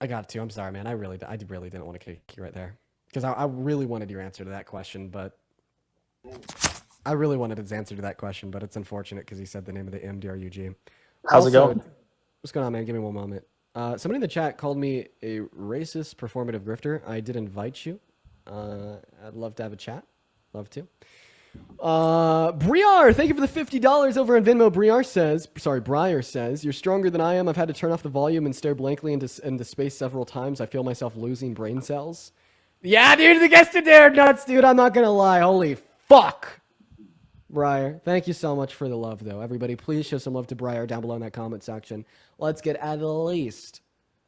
I got to. I'm sorry, man. I really didn't want to kick you right there because I really wanted your answer to that question, but I really wanted his answer to that question, but it's unfortunate because he said the name of the MDRUG. How's it Also, going? what's going on, man? Give me one moment. Somebody in the chat called me a racist performative grifter. I did invite you. I'd love to have a chat. Love to. Briar, thank you for the $50 over on Venmo. Briar says, you're stronger than I am. I've had to turn off the volume and stare blankly into space several times. I feel myself losing brain cells. Yeah, dude, the guest are nuts, dude. I'm not gonna lie. Holy fuck. Briar, thank you so much for the love, though. Everybody, please show some love to Briar down below in that comment section. Let's get at least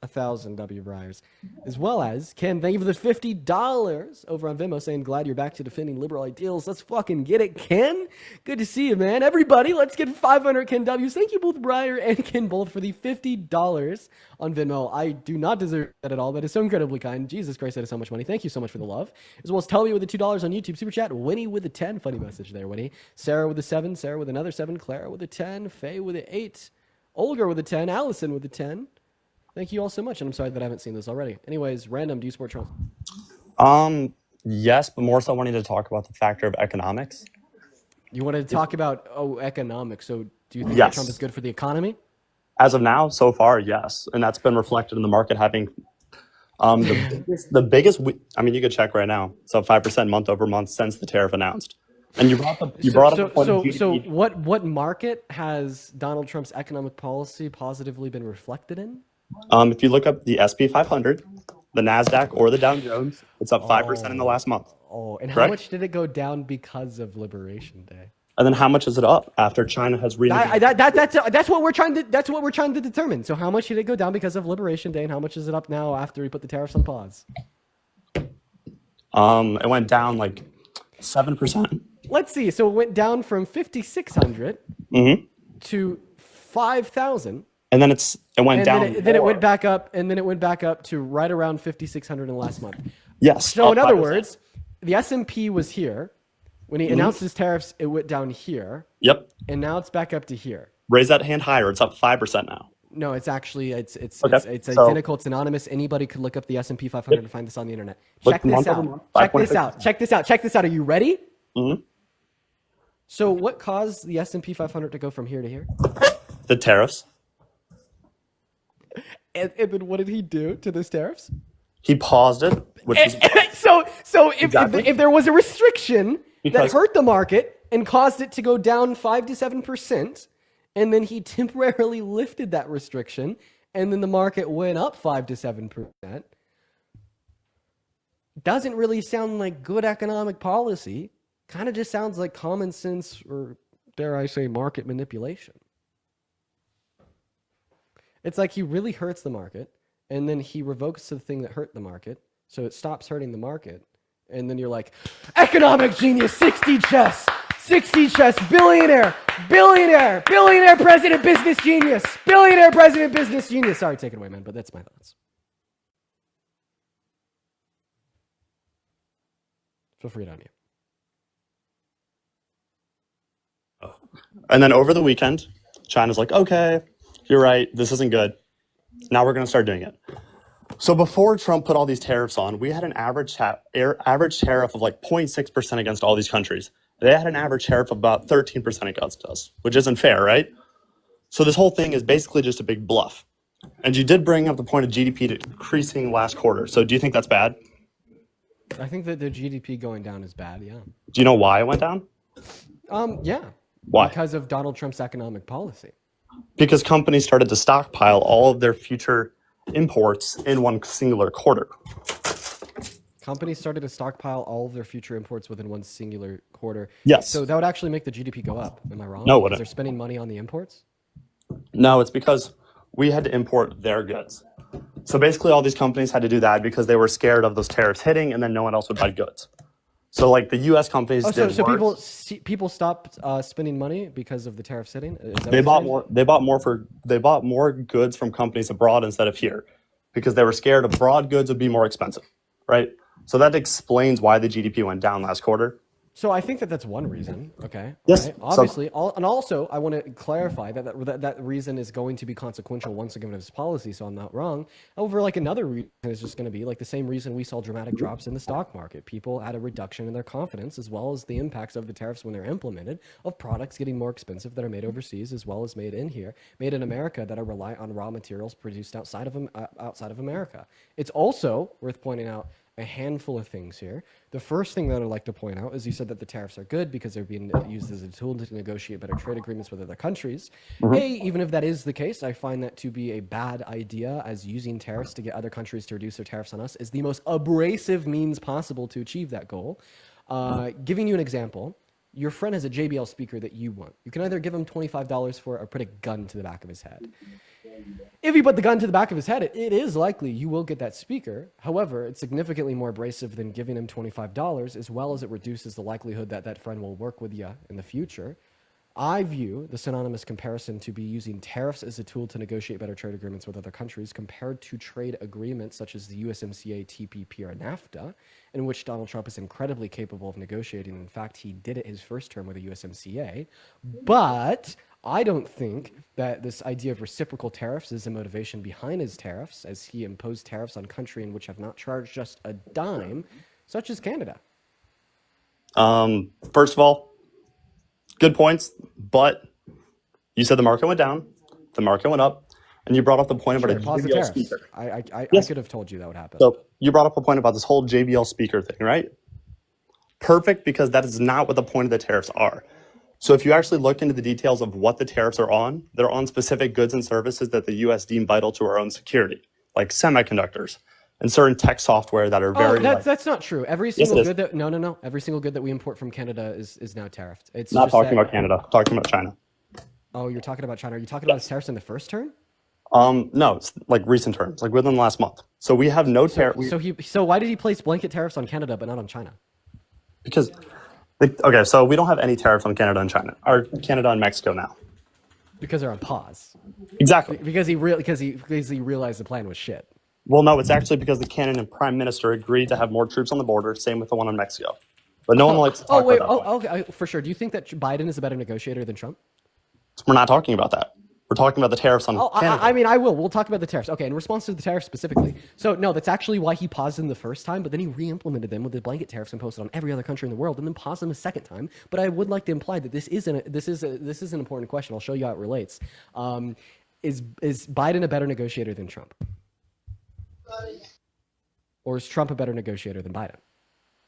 1,000 W Briars. As well as, Ken, thank you for the $50 over on Venmo saying, glad you're back to defending liberal ideals. Let's fucking get it, Ken. Good to see you, man. Everybody, let's get 500 Ken W's. Thank you both, Briar and Ken, both for the $50 on Venmo. I do not deserve that at all. That is so incredibly kind. Jesus Christ, that is so much money. Thank you so much for the love. As well as Telly with the $2 on YouTube Super Chat. Winnie with the 10. Funny message there, Winnie. Sarah with the 7. Sarah with another 7. Clara with a 10. Faye with an 8. Olga with a 10. Allison with a 10. Thank you all so much, and I'm sorry that I haven't seen this already. Anyways, random, do you support Trump? Yes, but more so wanting to talk about the factor of economics. You wanted to talk about economics. So do you think that Yes. Trump is good for the economy? As of now, so far, yes, and that's been reflected in the market having the biggest. I mean, you could check right now. So 5% month over month since the tariff announced. And you brought up the point of So GDP. what market has Donald Trump's economic policy positively been reflected in? If you look up the SP 500, the Nasdaq, or the Dow Jones, it's up 5% in the last month. Oh, and how Correct? much did it go down because of Liberation Day? And then how much is it up after China has That's what we're trying to determine. So how much did it go down because of Liberation Day, and how much is it up now after we put the tariffs on pause? It went down like 7%. Let's see. So it went down from 5,600 to 5,000. And then it went down. Then it went back up, and then it went back up to right around 5,600 in the last month. Yes. So in other words, the S&P was here. When he announced his tariffs, it went down here. Yep. And now it's back up to here. Raise that hand higher. It's up 5% now. No, it's actually it's Okay. identical. It's anonymous. Anybody could look up the S&P 500 and find this on the internet. Look Check this month over out. month, Check this 5.6%. out. Check this out. Check this out. Are you ready? Mhm. So what caused the S&P 500 to go from here to here? The tariffs. And then what did he do to those tariffs? He paused it, which was So Exactly. if there was a restriction that Because- hurt the market and caused it to go down 5 to 7%, and then he temporarily lifted that restriction, and then the market went up 5 to 7%, doesn't really sound like good economic policy. Kind of just sounds like common sense, or dare I say, market manipulation. It's like he really hurts the market, and then he revokes the thing that hurt the market, so it stops hurting the market. And then you're like, economic genius, 60 chess, billionaire, president, business genius, billionaire, president, business genius. Sorry, take it away, man, but that's my thoughts. Feel free to unmute. And then over the weekend, China's like, okay, you're right. This isn't good. Now we're going to start doing it. So before Trump put all these tariffs on, we had an average tariff of like 0.6% against all these countries. They had an average tariff of about 13% against us, which isn't fair, right? So this whole thing is basically just a big bluff. And you did bring up the point of GDP decreasing last quarter. So do you think that's bad? I think that the GDP going down is bad, yeah. Do you know why it went down? Yeah. Why? Because of Donald Trump's economic policy. Because companies started to stockpile all of their future imports in one singular quarter. Companies started to stockpile all of their future imports within one singular quarter. Yes. So that would actually make the GDP go up. Am I wrong? No, it Because wouldn't. they're spending money on the imports? No, it's because we had to import their goods. So basically all these companies had to do that because they were scared of those tariffs hitting and then no one else would buy goods. So like the US companies Oh, did so worse. people stopped spending money because of the tariff sitting? Is that what They you're bought saying? more they bought more goods from companies abroad instead of here because they were scared abroad goods would be more expensive, right? So that explains why the GDP went down last quarter. So I think that that's one reason. Okay. Yes. Right. So Obviously, and also I want to clarify that reason is going to be consequential once again of his policy. So I'm not wrong. However, like another reason is just going to be like the same reason we saw dramatic drops in the stock market. People had a reduction in their confidence, as well as the impacts of the tariffs when they're implemented, of products getting more expensive that are made overseas, as well as made in here, made in America, that are reliant on raw materials produced outside of America. It's also worth pointing out a handful of things here. The first thing that I'd like to point out is you said that the tariffs are good because they're being used as a tool to negotiate better trade agreements with other countries. Even if that is the case, I find that to be a bad idea, as using tariffs to get other countries to reduce their tariffs on us is the most abrasive means possible to achieve that goal. Giving you an example, your friend has a JBL speaker that you want. You can either give him $25 for it or put a gun to the back of his head. If you put the gun to the back of his head, it is likely you will get that speaker. However, it's significantly more abrasive than giving him $25, as well as it reduces the likelihood that that friend will work with you in the future. I view the synonymous comparison to be using tariffs as a tool to negotiate better trade agreements with other countries compared to trade agreements such as the USMCA, TPP, or NAFTA, in which Donald Trump is incredibly capable of negotiating. In fact, he did it his first term with the USMCA. But I don't think that this idea of reciprocal tariffs is the motivation behind his tariffs, as he imposed tariffs on countries in which have not charged just a dime, such as Canada. first of all, good points, but you said the market went down, the market went up, and you brought up the point about a Pause the JBL tariffs. speaker. I Yes. could have told you that would happen. So you brought up a point about this whole JBL speaker thing, right? Perfect, because that is not what the point of the tariffs are. So if you actually look into the details of what the tariffs are on, they're on specific goods and services that the U.S. deem vital to our own security, like semiconductors and certain tech software that are Oh, very that's not true. Every Yes, single it is. good that no. Every single good that we import from Canada is now tariffed. It's Not just talking that. about Canada, talking about China. Oh, you're talking about China. Are you talking about his tariffs in the first term? No, it's like recent terms, like within the last month. So we have no tariff So why did he place blanket tariffs on Canada but not on China? because okay, so we don't have any tariffs on Canada and China, or Canada and Mexico now. Because they're on pause. Exactly. Because he realized the plan was shit. Well, no, it's actually because the Canadian Prime Minister agreed to have more troops on the border, same with the one on Mexico. But no one likes to talk Wait. about that. Oh, okay. For sure. Do you think that Biden is a better negotiator than Trump? We're not talking about that. We're talking about the tariffs on Canada. I mean, I will. We'll talk about the tariffs. Okay, in response to the tariffs specifically. So, no, that's actually why he paused them the first time, but then he re-implemented them with the blanket tariffs imposed on every other country in the world, and then paused them a second time. But I would like to imply that this is an important question. I'll show you how it relates. Is Biden a better negotiator than Trump? Or is Trump a better negotiator than Biden?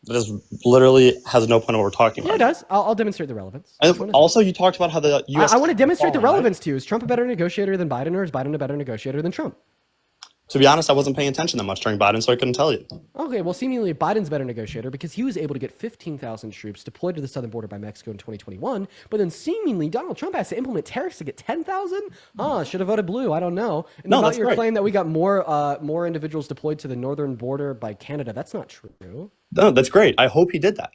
This literally has no point of what we're talking Yeah, it about. does. I'll demonstrate the relevance. And also, you talked about how the U.S. I want to demonstrate the fallen, right? relevance to you. Is Trump a better negotiator than Biden, or is Biden a better negotiator than Trump? To be honest, I wasn't paying attention that much during Biden, so I couldn't tell you. Okay, well, seemingly Biden's a better negotiator because he was able to get 15,000 troops deployed to the southern border by Mexico in 2021. But then seemingly Donald Trump has to implement tariffs to get 10,000? Should have voted blue. I don't know. And No, about that's your great. claim that we got more individuals deployed to the northern border by Canada, that's not true. No, that's great. I hope he did that.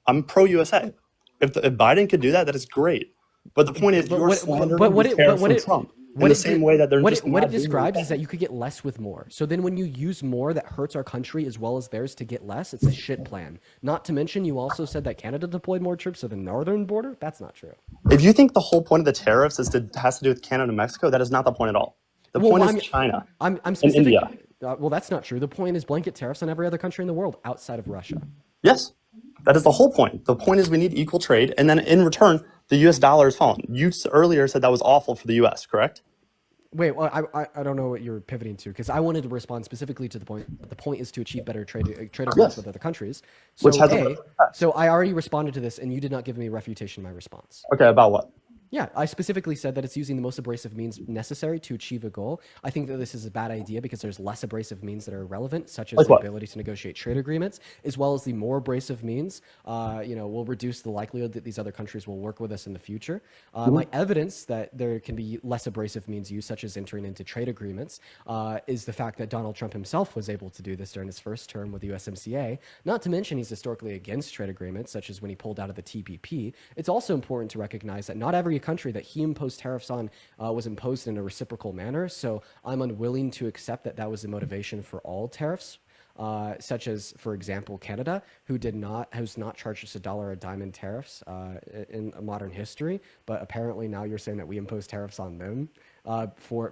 I'm pro-USA. If Biden could do that, that is great. But the point is, you're slandering these tariffs from Trump in the same way that they're just what not it doing describes anything. is that you could get less with more. So then when you use more that hurts our country as well as theirs to get less, it's a shit plan. Not to mention, you also said that Canada deployed more troops to the northern border. That's not true. If you think the whole point of the tariffs has to do with Canada and Mexico, that is not the point at all. The point is China I'm and specific. India. Well, that's not true. The point is blanket tariffs on every other country in the world outside of Russia. Yes, that is the whole point. The point is we need equal trade, and then in return, the U.S. dollar is falling. You earlier said that was awful for the U.S., correct? Wait, well, I don't know what you're pivoting to because I wanted to respond specifically to the point. The point is to achieve better trade agreements Yes. with other countries. So, Which has a so I already responded to this, and you did not give me refutation of my response. Okay, about what? Yeah, I specifically said that it's using the most abrasive means necessary to achieve a goal. I think that this is a bad idea because there's less abrasive means that are relevant, such as Like the what? ability to negotiate trade agreements, as well as the more abrasive means, will reduce the likelihood that these other countries will work with us in the future. My evidence that there can be less abrasive means used, such as entering into trade agreements, is the fact that Donald Trump himself was able to do this during his first term with the USMCA. Not to mention he's historically against trade agreements, such as when he pulled out of the TPP. It's also important to recognize that not every country that he imposed tariffs on was imposed in a reciprocal manner. So I'm unwilling to accept that that was the motivation for all tariffs. such as, for example, Canada, who's not charged us $1 a dime in tariffs in modern history, but apparently now you're saying that we imposed tariffs on them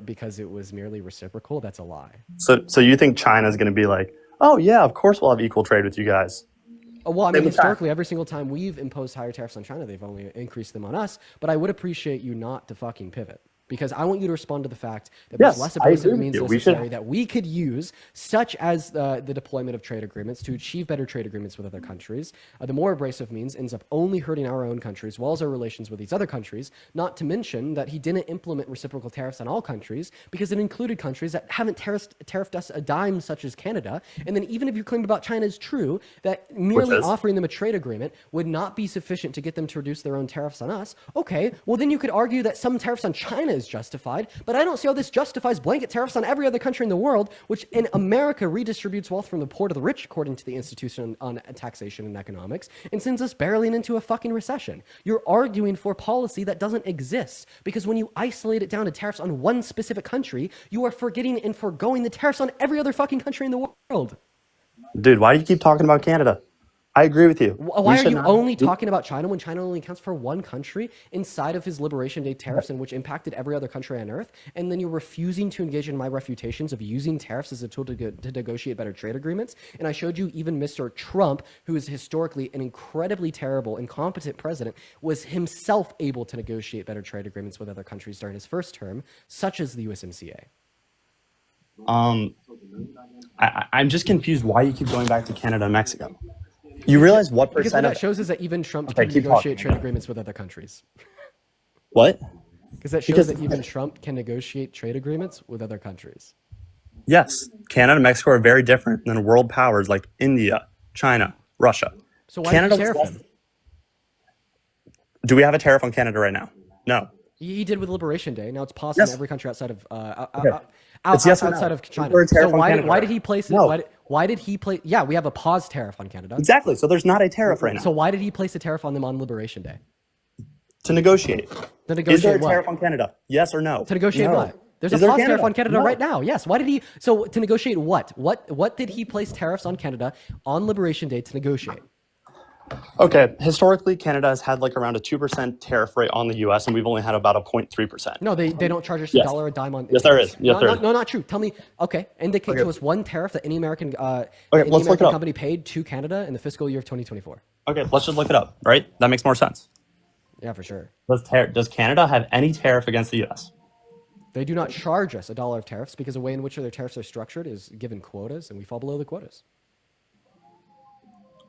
because it was merely reciprocal. That's a lie. So you think China's going to be like, oh yeah, of course we'll have equal trade with you guys? Well, I Same mean, with China. historically, every single time we've imposed higher tariffs on China, they've only increased them on us. But I would appreciate you not to fucking pivot. Because I want you to respond to the fact that there's Yes, less I agree abrasive with means you. We should- necessary that we could use, such as the deployment of trade agreements to achieve better trade agreements with other countries. The more abrasive means ends up only hurting our own countries, as well as our relations with these other countries. Not to mention that he didn't implement reciprocal tariffs on all countries because it included countries that haven't tariffed us a dime, such as Canada. And then even if your claim about China is true, that merely is? offering them a trade agreement would not be sufficient to get them to reduce their own tariffs on us. Okay, well then you could argue that some tariffs on China is justified, but I don't see how this justifies blanket tariffs on every other country in the world, which in America redistributes wealth from the poor to the rich, according to the Institution on Taxation and Economics, and sends us barreling into a fucking recession. You're arguing for policy that doesn't exist, because when you isolate it down to tariffs on one specific country, you are forgetting and foregoing the tariffs on every other fucking country in the world. Dude, why do you keep talking about Canada? I agree with you. Why are you only talking about China when China only accounts for one country inside of his Liberation Day tariffs, and which impacted every other country on Earth? And then you're refusing to engage in my refutations of using tariffs as a tool to negotiate better trade agreements. And I showed you even Mr. Trump, who is historically an incredibly terrible, incompetent president, was himself able to negotiate better trade agreements with other countries during his first term, such as the USMCA. I'm just confused why you keep going back to Canada and Mexico. You realize what Because what percent that of shows is that even Trump Okay, can keep negotiate talking. trade agreements with other countries. what? Because that shows Because- that even Trump can negotiate trade agreements with other countries. Yes, Canada and Mexico are very different than world powers like India, China, Russia. So why Canada did you was tariff less- him? Do we have a tariff on Canada right now? No. He did with Liberation Day. Now it's paused Yes. in every country outside of It's yes or no. outside of Is China. there a tariff So on why Canada? did he place it? No. Why did he place? Yeah, we have a pause tariff on Canada. Exactly. So there's not a tariff right now So why did he place a tariff on them on Liberation Day? to negotiate. To Is there negotiate a what? tariff on Canada? Yes or no? To negotiate No. what? There's Is a there pause tariff on Canada No. right now. Yes. Why did he? So to negotiate what? What did he place tariffs on Canada on Liberation Day to negotiate? Okay, historically, Canada has had like around a 2% tariff rate on the U.S., and we've only had about a 0.3%. No, they don't charge us Yes. $1 a dime on. Yes, there is. Yes, no, there no, is. no, not true. Tell me. Okay, indicate to us one tariff that any American let's any look it American up. company paid to Canada in the fiscal year of 2024. Okay, let's just look it up, right? That makes more sense. Yeah, for sure. Does Canada have any tariff against the U.S.? They do not charge us $1 of tariffs because the way in which their tariffs are structured is given quotas, and we fall below the quotas.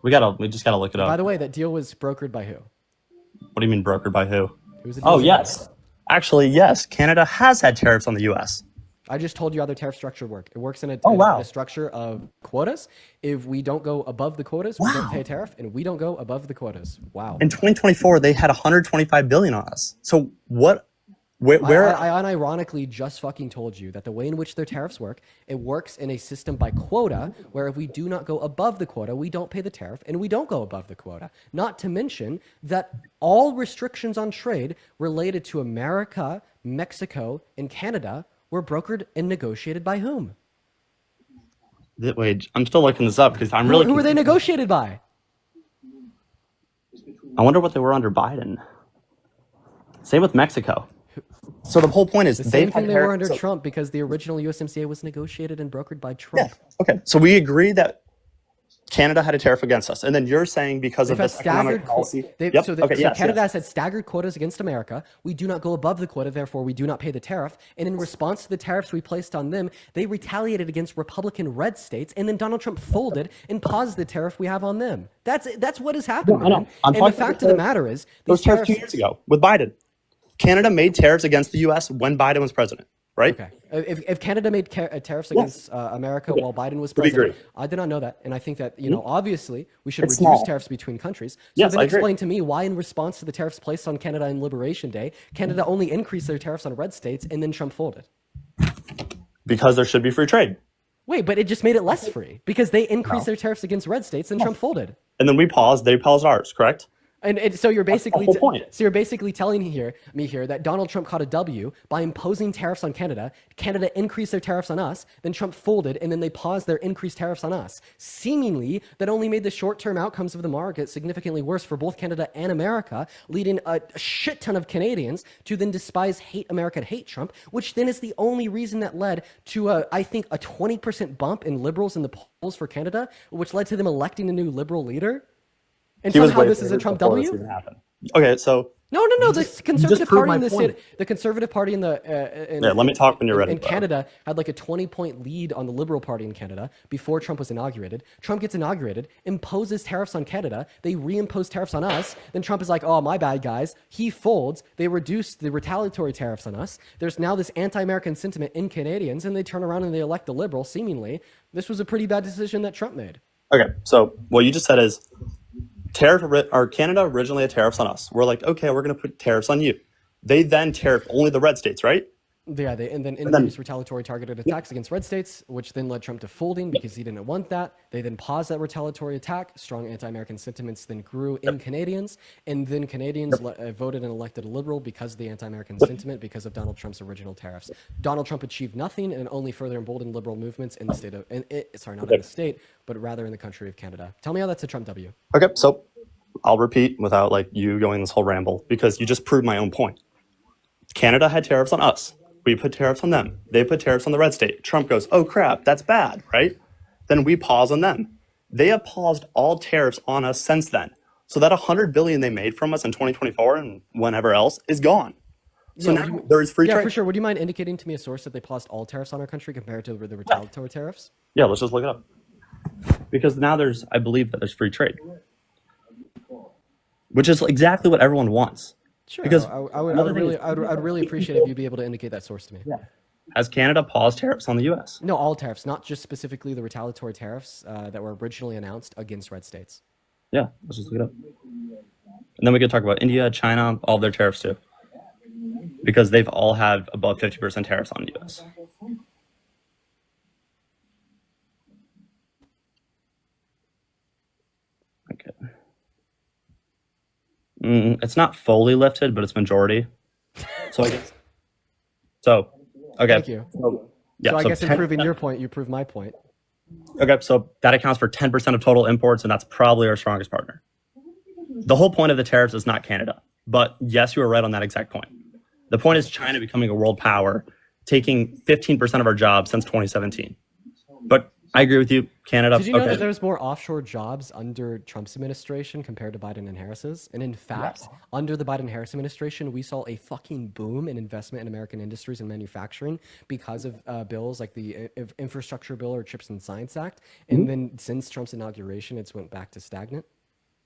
We just gotta look it up. By the way, that deal was brokered by who? What do you mean brokered by who? Who was the Oh deal? yes, actually yes. Canada has had tariffs on the U.S. I just told you how the tariff structure works. It works in a, Oh, wow. in a structure of quotas. If we don't go above the quotas, we don't Wow. pay a tariff, and we don't go above the quotas. Wow. In 2024, they had 125 billion on us. So what? Where? I unironically just fucking told you that the way in which their tariffs work, it works in a system by quota, where if we do not go above the quota, we don't pay the tariff, and we don't go above the quota. Not to mention that all restrictions on trade related to America, Mexico, and Canada were brokered and negotiated by whom? Wait, I'm still looking this up because I'm really. Who were they negotiated by? I wonder what they were under Biden. Same with Mexico. So the whole point is The they've same had thing they were tariff- under so- Trump, because the original USMCA was negotiated and brokered by Trump. Yeah. Okay. So we agree that Canada had a tariff against us, and then you're saying because They've of had this economic staggered policy. so Canada yes. has had staggered quotas against America. We do not go above the quota, therefore we do not pay the tariff. And in response to the tariffs we placed on them, they retaliated against Republican red states, and then Donald Trump folded and paused the tariff we have on them. That's what has happened. I know. man. I'm And the talking about fact of the matter is, Those these tariffs tariffs. 2 years ago with Biden. Canada made tariffs against the U.S. when Biden was president, right? Okay. If Canada made tariffs against America while Biden was We president, agree. I did not know that, and I think that obviously we should It's reduce small. tariffs between countries. So Yes, then I agree. explain to me why, in response to the tariffs placed on Canada on Liberation Day, Canada only increased their tariffs on red states, and then Trump folded. Because there should be free trade. Wait, but it just made it less free because they increased their tariffs against red states, and Trump folded. And then we paused, they paused ours, correct? And so you're basically whole point. so you're basically telling me here that Donald Trump caught a W by imposing tariffs on Canada. Canada increased their tariffs on us, then Trump folded, and then they paused their increased tariffs on us. Seemingly, that only made the short-term outcomes of the market significantly worse for both Canada and America, leading a shit ton of Canadians to then despise, hate America, and hate Trump, which then is the only reason that led to I think a 20% bump in liberals in the polls for Canada, which led to them electing a new liberal leader. And somehow this is a Trump W? Okay, so No. The Conservative Party in the point. state, the Conservative Party in the let me talk when you're ready. in Canada had like a 20-point lead on the Liberal Party in Canada before Trump was inaugurated. Trump gets inaugurated, imposes tariffs on Canada. They reimpose tariffs on us. Then Trump is like, "Oh, my bad, guys." He folds. They reduce the retaliatory tariffs on us. There's now this anti-American sentiment in Canadians, and they turn around and they elect a liberal. Seemingly, this was a pretty bad decision that Trump made. Okay, so what you just said is Canada originally had tariffs on us. We're like, okay, we're going to put tariffs on you. They then tariffed only the red states, right? Yeah, and then introduced retaliatory targeted attacks against red states, which then led Trump to folding because he didn't want that. They then paused that retaliatory attack. Strong anti-American sentiments then grew in Canadians, and then Canadians voted and elected a liberal because of the anti-American sentiment, because of Donald Trump's original tariffs. Donald Trump achieved nothing and only further emboldened liberal movements in the state of, in the state, but rather in the country of Canada. Tell me how that's a Trump W. Okay, so I'll repeat without like you going this whole ramble because you just proved my own point. Canada had tariffs on us. We put tariffs on them. They put tariffs on the red state. Trump goes, "Oh crap, that's bad," right? Then we pause on them. They have paused all tariffs on us since then. So that $100 billion they made from us in 2024 and whenever else is gone. So now there's free trade. Yeah, for sure. Would you mind indicating to me a source that they paused all tariffs on our country compared to the retaliatory tariffs? Yeah, let's just look it up. Because now I believe that there's free trade, which is exactly what everyone wants. Sure. Because I would really appreciate if you'd be able to indicate that source to me. Yeah. Has Canada paused tariffs on the U.S.? No, all tariffs, not just specifically the retaliatory tariffs that were originally announced against red states. Yeah, let's just look it up. And then we could talk about India, China, all their tariffs too. Because they've all had above 50% tariffs on the U.S. Okay. It's not fully lifted, but it's majority. So I guess. So, okay. Thank you. So I guess in proving your point, you prove my point. Okay, so that accounts for 10% of total imports, and that's probably our strongest partner. The whole point of the tariffs is not Canada. But yes, you were right on that exact point. The point is China becoming a world power, taking 15% of our jobs since 2017. But I agree with you, Canada. Did you know that there's more offshore jobs under Trump's administration compared to Biden and Harris's? And in fact, under the Biden-Harris administration, we saw a fucking boom in investment in American industries and manufacturing because of bills like the Infrastructure Bill or Chips and Science Act. And then since Trump's inauguration, it's went back to stagnant.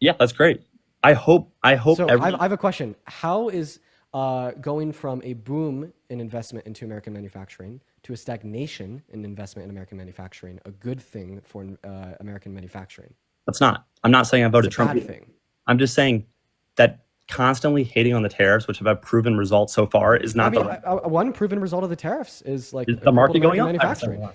Yeah, that's great. I hope. So I have a question. How is going from a boom in investment into American manufacturing to a stagnation in investment in American manufacturing a good thing for American manufacturing? That's not. I'm not saying I voted Trump. Bad thing. I'm just saying that constantly hating on the tariffs, which have had proven results so far, is not one proven result of the tariffs is like is the market going up manufacturing. No,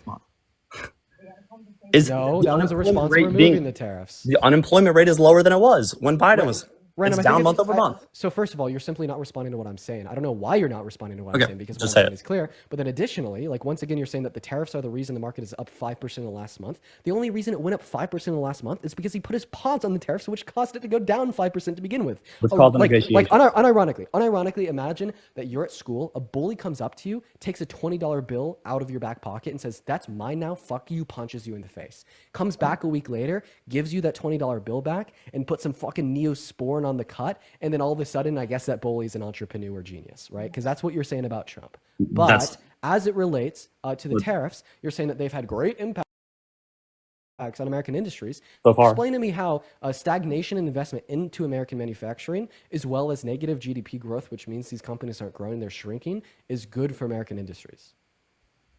that was a response to removing the tariffs. The unemployment rate is lower than it was when Biden was. It's down month over month. So first of all, you're simply not responding to what I'm saying. I don't know why you're not responding to what I'm saying because what I'm saying is clear. But then additionally, like once again, you're saying that the tariffs are the reason the market is up 5% in the last month. The only reason it went up 5% in the last month is because he put his pause on the tariffs, which caused it to go down 5% to begin with. It's called the negotiation. Unironically, imagine that you're at school, a bully comes up to you, takes a $20 bill out of your back pocket and says, "That's mine now, fuck you," punches you in the face. Comes back a week later, gives you that $20 bill back and puts some fucking Neosporin on the cut. And then all of a sudden, I guess that bully's an entrepreneur genius, right? Because that's what you're saying about Trump. But as it relates to the tariffs, you're saying that they've had great impacts on American industries. So far. Explain to me how stagnation in investment into American manufacturing, as well as negative GDP growth, which means these companies aren't growing, they're shrinking, is good for American industries.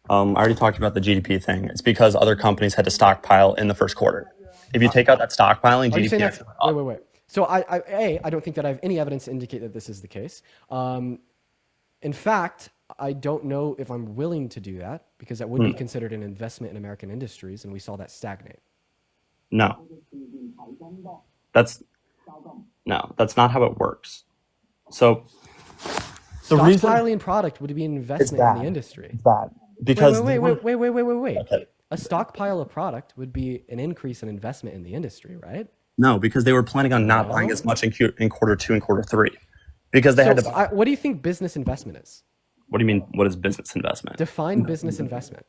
I already talked about the GDP thing. It's because other companies had to stockpile in the first quarter. If you take out that stockpiling, GDP. Wait. So I don't think that I have any evidence to indicate that this is the case. In fact, I don't know if I'm willing to do that because that would be considered an investment in American industries, and we saw that stagnate. No. That's No, that's not how it works. So the reason Stockpiling product would be an investment in the industry. it's bad because Wait. Okay. A stockpile of product would be an increase in investment in the industry, right? No, because they were planning on not buying as much in quarter 2 and quarter 3 because they had to buy. What do you think business investment is? What do you mean? What is business investment? Define business investment.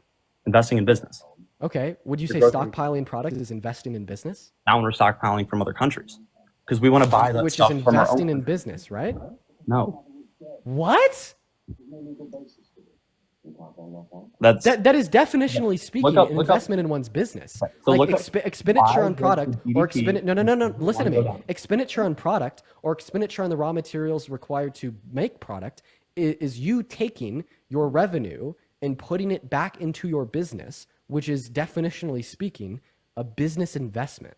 Investing in business. Okay. Would you say stockpiling product is investing in business? Now we're stockpiling from other countries because we want to buy that Which is stuff from our investing own. in business, right? No, What? that's That is definitionally speaking Look an up- investment in one's business. So look up Expenditure why on product does the or GDP no. Listen to me. go down? Expenditure on product or expenditure on the raw materials required to make product is you taking your revenue and putting it back into your business, which is definitionally speaking a business investment.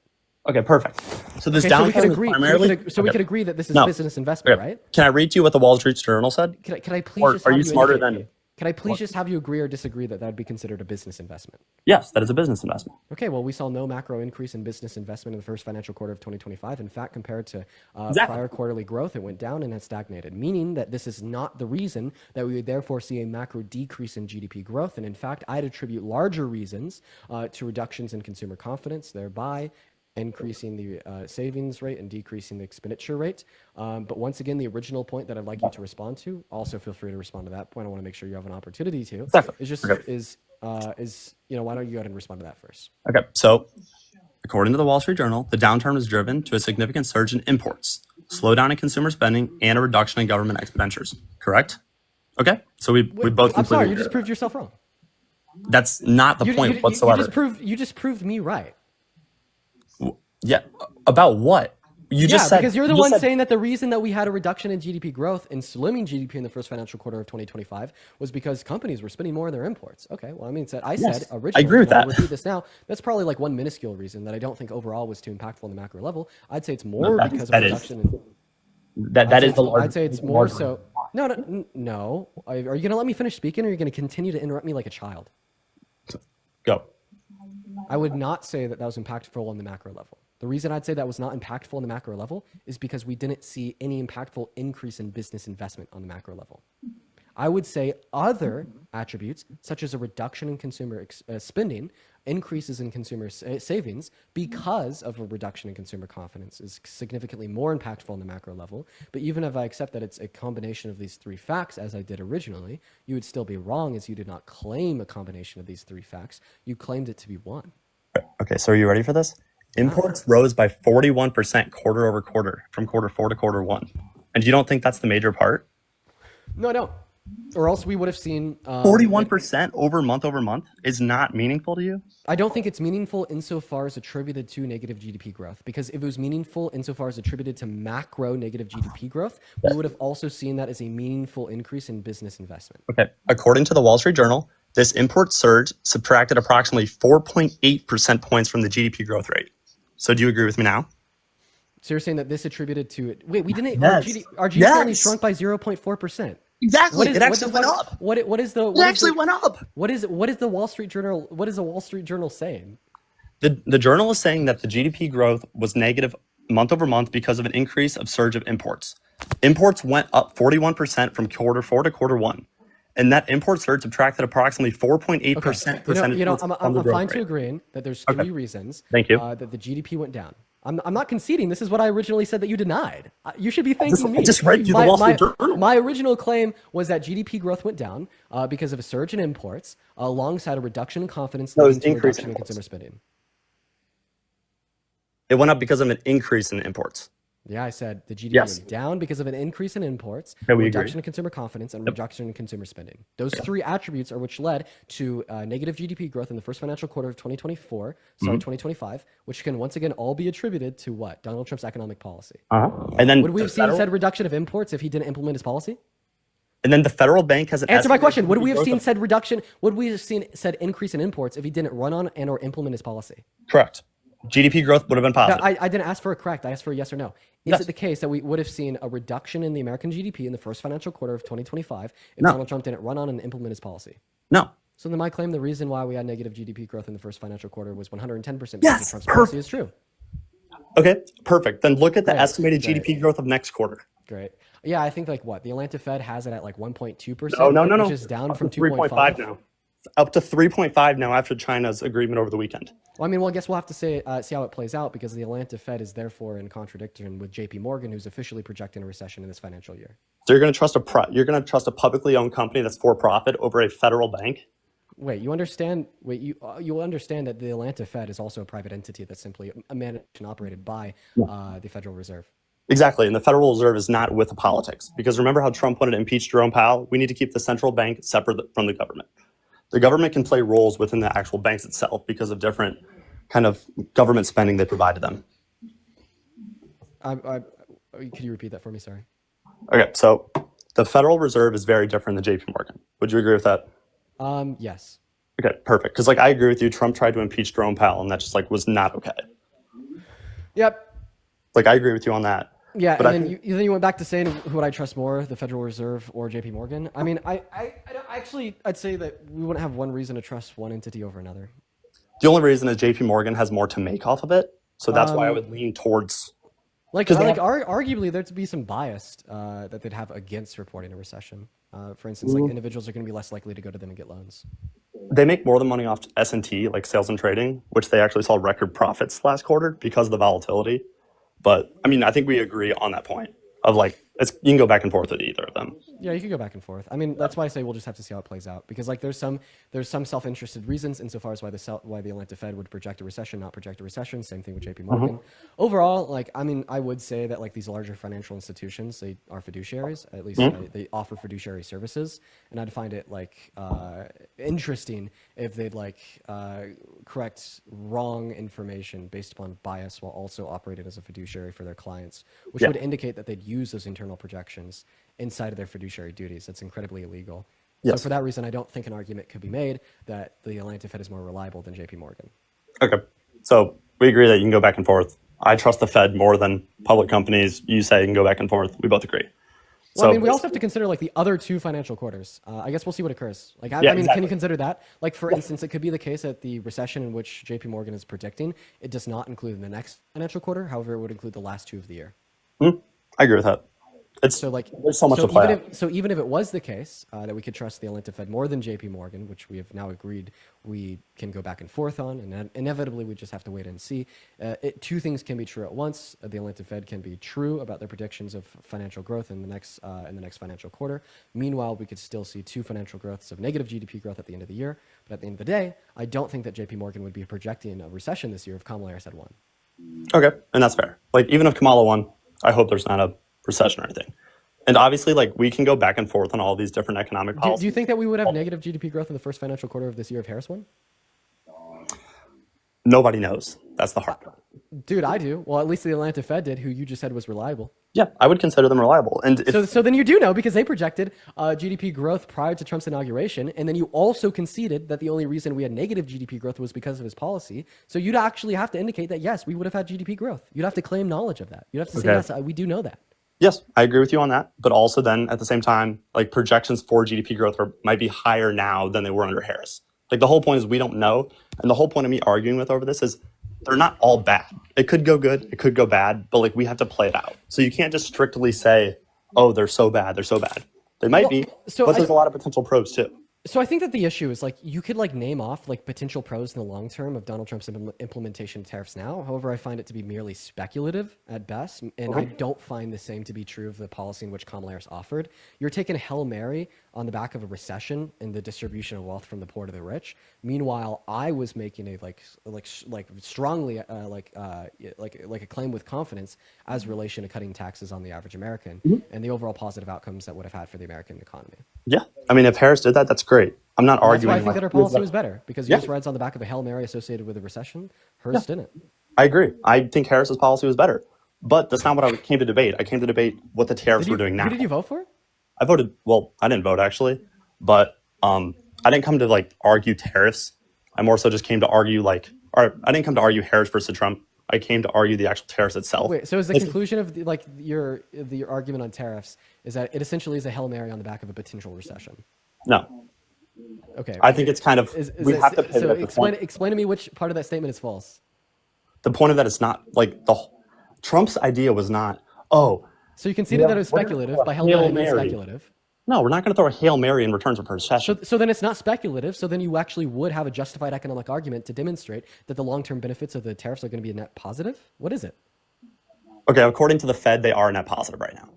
Okay, perfect. So this Okay, so we downturn could is agree. primarily. We could agree that this is No. business investment, Okay. right? Can I read to you what the Wall Street Journal said? Can I please Or just are have you smarter indicate- than me? Can I please just have you agree or disagree that that would be considered a business investment? Yes, that is a business investment. Okay, well, we saw no macro increase in business investment in the first financial quarter of 2025. In fact, compared to Exactly. prior quarterly growth, it went down and has stagnated, meaning that this is not the reason that we would therefore see a macro decrease in GDP growth. And in fact, I'd attribute larger reasons to reductions in consumer confidence, thereby increasing the savings rate and decreasing the expenditure rate. But once again, the original point that I'd like you to respond to, also feel free to respond to that point. I want to make sure you have an opportunity to. Exactly. Is just Okay. why don't you go ahead and respond to that first? Okay, so according to the Wall Street Journal, the downturn was driven to a significant surge in imports, slowdown in consumer spending, and a reduction in government expenditures. Correct? Okay, so we both I'm completely sorry, you agree. just proved yourself wrong. That's not the point whatsoever. You just proved me right. Yeah, about what? You just said because you're the you one said- saying that the reason that we had a reduction in GDP growth and slimming GDP in the first financial quarter of 2025 was because companies were spending more on their imports. Okay, well, I mean, I Yes, said I originally, agree with and I'll that. repeat this now. That's probably like one minuscule reason that I don't think overall was too impactful on the macro level. I'd say it's more because of that is- reduction in. that is the large. I'd say it's more so. No. Are you going to let me finish speaking, or are you going to continue to interrupt me like a child? Go. I would not say that was impactful on the macro level. The reason I'd say that was not impactful on the macro level is because we didn't see any impactful increase in business investment on the macro level. I would say other attributes, such as a reduction in consumer spending, increases in consumer savings because of a reduction in consumer confidence, is significantly more impactful on the macro level. But even if I accept that it's a combination of these three facts, as I did originally, you would still be wrong, as you did not claim a combination of these three facts. You claimed it to be one. Okay, so are you ready for this? Imports rose by 41% quarter over quarter from quarter 4 to quarter 1. And you don't think that's the major part? No, I don't. Or else we would have seen 41% over month is not meaningful to you? I don't think it's meaningful insofar as attributed to negative GDP growth, because if it was meaningful insofar as attributed to macro negative GDP growth, we would have also seen that as a meaningful increase in business investment. Okay. According to the Wall Street Journal, this import surge subtracted approximately 4.8 percent points from the GDP growth rate. So do you agree with me now? So you're saying that this attributed to it? Wait, we didn't. Yes. Our GDP only Yes. shrunk by 0.4%. Exactly. It actually went up. What is the? It actually went up. What is the Wall Street Journal? What is the Wall Street Journal saying? The journal is saying that the GDP growth was negative month over month because of an increase of surge of imports. Imports went up 41% from quarter 4 to quarter 1. And that import surge subtracted approximately 4.8% percentage points I'm from the growth fine to rate. agreeing that there's three reasons. Thank you. That the GDP went down. I'm not conceding. This is what I originally said that you denied. You should be thanking me. I just read you the Wall Street Journal. My original claim was that GDP growth went down because of a surge in imports alongside a reduction in confidence No, it was leading to a increase reduction in in imports. consumer spending. It went up because of an increase in imports. Yeah, I said the GDP Yes. went down because of an increase in imports, Okay, we reduction agree. in consumer confidence, and reduction in consumer spending. Those three attributes are which led to negative GDP growth in the first financial quarter of 2025, which can once again all be attributed to what? Donald Trump's economic policy. And then Would we have seen said reduction of imports if he didn't implement his policy? and then the federal bank has an Answer my estimated question. Would we have growth seen of- said reduction? Would we have seen said increase in imports if he didn't run on and or implement his policy? Correct. GDP growth would have been No, positive. I didn't ask for a correct. I asked for a yes or no. Is Yes. it the case that we would have seen a reduction in the American GDP in the first financial quarter of 2025 if No. Donald Trump didn't run on and implement his policy? No. So then my claim the reason why we had negative GDP growth in the first financial quarter was 110% because Yes, of Trump's policy is true. Okay, perfect. Then look at the Great, estimated great. GDP growth of next quarter. Great. Yeah, I think like what the Atlanta Fed has it at like 1.2%, No, no, right? no, Which no. is down Up to from 3.5 2.5. now. Up to 3.5 now after China's agreement over the weekend. Well, I mean, well, I guess we'll have to see how it plays out because the Atlanta Fed is therefore in contradiction with J.P. Morgan, who's officially projecting a recession in this financial year. So you're going to trust a publicly owned company that's for profit over a federal bank? Wait, you understand? Wait, you understand that the Atlanta Fed is also a private entity that's simply managed and operated by the Federal Reserve. Exactly. And the Federal Reserve is not with the politics. Because remember how Trump wanted to impeach Jerome Powell? We need to keep the central bank separate from the government. The government can play roles within the actual banks itself because of different kind of government spending they provide to them. Could you repeat that for me? Sorry. Okay, so the Federal Reserve is very different than JP Morgan. Would you agree with that? Yes. Okay, perfect. Because like I agree with you, Trump tried to impeach Jerome Powell, and that just like was not okay. Yep. Like I agree with you on that. Yeah, But and then you went back to saying who would I trust more, the Federal Reserve or J.P. Morgan? I mean, I'd say that we wouldn't have one reason to trust one entity over another. The only reason is JP Morgan has more to make off of it, so that's why I would lean towards. Arguably, there'd be some bias that they'd have against reporting a recession. For instance, like individuals are going to be less likely to go to them and get loans. They make more than money off S&T, like sales and trading, which they actually saw record profits last quarter because of the volatility. But I mean, I think we agree on that point of like you can go back and forth with either of them. Yeah, you could go back and forth. I mean, that's why I say we'll just have to see how it plays out because like there's some self-interested reasons insofar as why the Atlanta Fed would project a recession, not project a recession. Same thing with J.P. Morgan. Overall, like I mean, I would say that like these larger financial institutions, they are fiduciaries. At least they offer fiduciary services, and I'd find it like interesting if they'd like correct wrong information based upon bias while also operating as a fiduciary for their clients, which would indicate that they'd use those internal projections inside of their fiduciary duties. That's incredibly illegal. Yes. So for that reason, I don't think an argument could be made that the Atlanta Fed is more reliable than J.P. Morgan. Okay, so we agree that you can go back and forth. I trust the Fed more than public companies. You say you can go back and forth. We both agree. Well, I mean, we also have to consider like the other two financial quarters. I guess we'll see what occurs. Like, I mean, exactly. Can you consider that? Like, for instance, it could be the case that the recession in which J.P. Morgan is predicting, it does not include the next financial quarter. However, it would include the last two of the year. I agree with that. There's so much to play out. So even if it was the case that we could trust the Atlanta Fed more than J.P. Morgan, which we have now agreed we can go back and forth on, and inevitably we just have to wait and see. Two things can be true at once. The Atlanta Fed can be true about their predictions of financial growth in the next financial quarter. Meanwhile, we could still see two financial growths of negative GDP growth at the end of the year. But at the end of the day, I don't think that J.P. Morgan would be projecting a recession this year if Kamala Harris had won. Okay, and that's fair. Like even if Kamala won, I hope there's not a recession or anything. And obviously, like we can go back and forth on all these different economic policies. Do you think that we would have negative GDP growth in the first financial quarter of this year if Harris won? Nobody knows. That's the hard part. Dude, I do. Well, at least the Atlanta Fed did, who you just said was reliable. Yeah, I would consider them reliable. And if, So then you do know because they projected GDP growth prior to Trump's inauguration, and then you also conceded that the only reason we had negative GDP growth was because of his policy. So you'd actually have to indicate that, yes, we would have had GDP growth. You'd have to claim knowledge of that. You'd have to say, yes, we do know that. yes, I agree with you on that. But also then at the same time, like projections for GDP growth might be higher now than they were under Harris. Like the whole point is we don't know. And the whole point of me arguing with over this is they're not all bad. It could go good, it could go bad, but like we have to play it out. So you can't just strictly say, oh, they're so bad, they're so bad. They might be, but there's a lot of potential pros too. So I think that the issue is like you could like name off like potential pros in the long term of Donald Trump's implementation of tariffs now. However, I find it to be merely speculative at best, and I don't find the same to be true of the policy in which Kamala Harris offered. You're taking Hail Mary on the back of a recession and the distribution of wealth from the poor to the rich. Meanwhile, I was making a strongly a claim with confidence as relation to cutting taxes on the average American and the overall positive outcomes that would have had for the American economy. Yeah, I mean, if Harris did that, that's great. I'm not arguing. That's why I think that her policy was better because yours rides on the back of a Hail Mary associated with a recession. Hers didn't. I agree. I think Harris's policy was better, but that's not what I came to debate. I came to debate what the tariffs were doing now. Who did you vote for? I voted. Well, I didn't vote actually, but I didn't come to like argue tariffs. I more so just came to argue I didn't come to argue Harris versus Trump. I came to argue the actual tariffs itself. Wait, so is the conclusion of your argument on tariffs is that it essentially is a Hail Mary on the back of a potential recession? No. Okay. I think it's kind of we have to pivot. So explain to me which part of that statement is false. The point of that is not like Trump's idea was not, oh, So you conceded that it was we're gonna speculative throw a by held Hail it was Mary. speculative. No, we're not going to throw a Hail Mary in return for recession. So then it's not speculative. So then you actually would have a justified economic argument to demonstrate that the long-term benefits of the tariffs are going to be a net positive. What is it? Okay, according to the Fed, they are net positive right now.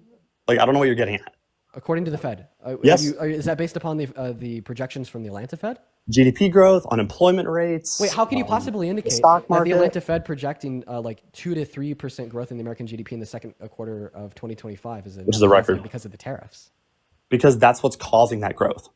Like, I don't know what you're getting at. According to the Fed, Yes. is that based upon the projections from the Atlanta Fed? GDP growth, unemployment rates. Wait, how can you possibly indicate stock that the market. Atlanta Fed projecting like 2 to 3% growth in the American GDP in the second quarter of 2025 is Which is a record. because of the tariffs? Because that's what's causing that growth.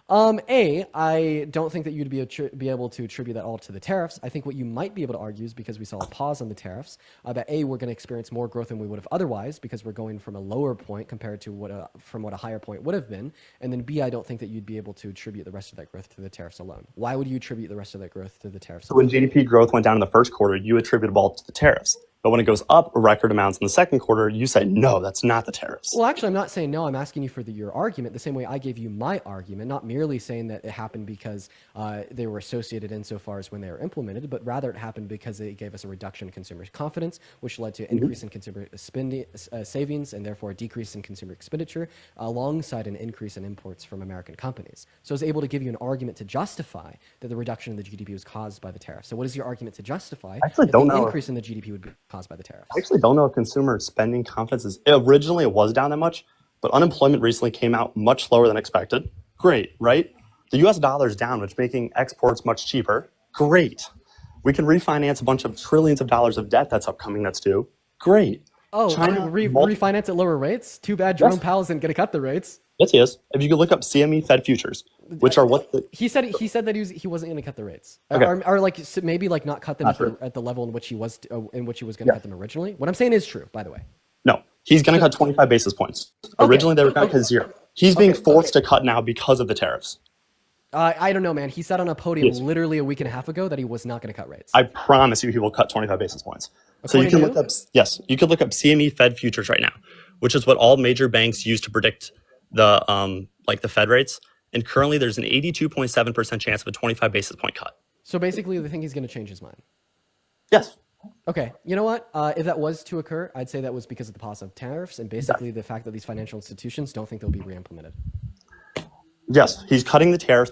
I don't think that you'd be able to attribute that all to the tariffs. I think what you might be able to argue is because we saw a pause on the tariffs, that we're going to experience more growth than we would have otherwise because we're going from a lower point compared to what a higher point would have been. And then B, I don't think that you'd be able to attribute the rest of that growth to the tariffs alone. Why would you attribute the rest of that growth to the tariffs? So when GDP growth went down in the first quarter, you attribute it all to the tariffs. But when it goes up record amounts in the second quarter, you say, no, that's not the tariffs. Well, actually, I'm not saying no. I'm asking you for your argument the same way I gave you my argument, not merely saying that it happened because they were associated insofar as when they were implemented, but rather it happened because it gave us a reduction in consumer confidence, which led to an increase in consumer spending, savings, and therefore a decrease in consumer expenditure, alongside an increase in imports from American companies. So I was able to give you an argument to justify that the reduction in the GDP was caused by the tariff. So what is your argument to justify actually that don't the know. increase in the GDP would be caused by the tariffs? I actually don't know if consumer spending confidence is. Originally, it was down that much, but unemployment recently came out much lower than expected. Great, right? The US dollar is down, which is making exports much cheaper. Great. We can refinance a bunch of trillions of dollars of debt that's upcoming that's due. Great. Oh, China refinance at lower rates? Too bad Jerome Powell isn't going to cut the rates. Yes, he is. If you could look up CME Fed futures, which are what the, He said that he wasn't going to cut the rates, Okay. or like maybe like not cut them at the level in which he was going to cut them originally. What I'm saying is true, by the way. no, he's going to cut 25 basis points. Originally, they were going to cut zero. He's being forced to cut now because of the tariffs. I don't know, man. He said on a podium literally a week and a half ago that he was not going to cut rates. I promise you, he will cut 25 basis points. So you According can to look up, yes, you could look up CME Fed futures right now, which is what all major banks use to predict the the Fed rates. And currently, there's an 82.7% chance of a 25 basis point cut. So basically, they think he's going to change his mind. Yes. Okay, you know what? If that was to occur, I'd say that was because of the pause of tariffs and basically the fact that these financial institutions don't think they'll be re-implemented. Yes, he's cutting the tariffs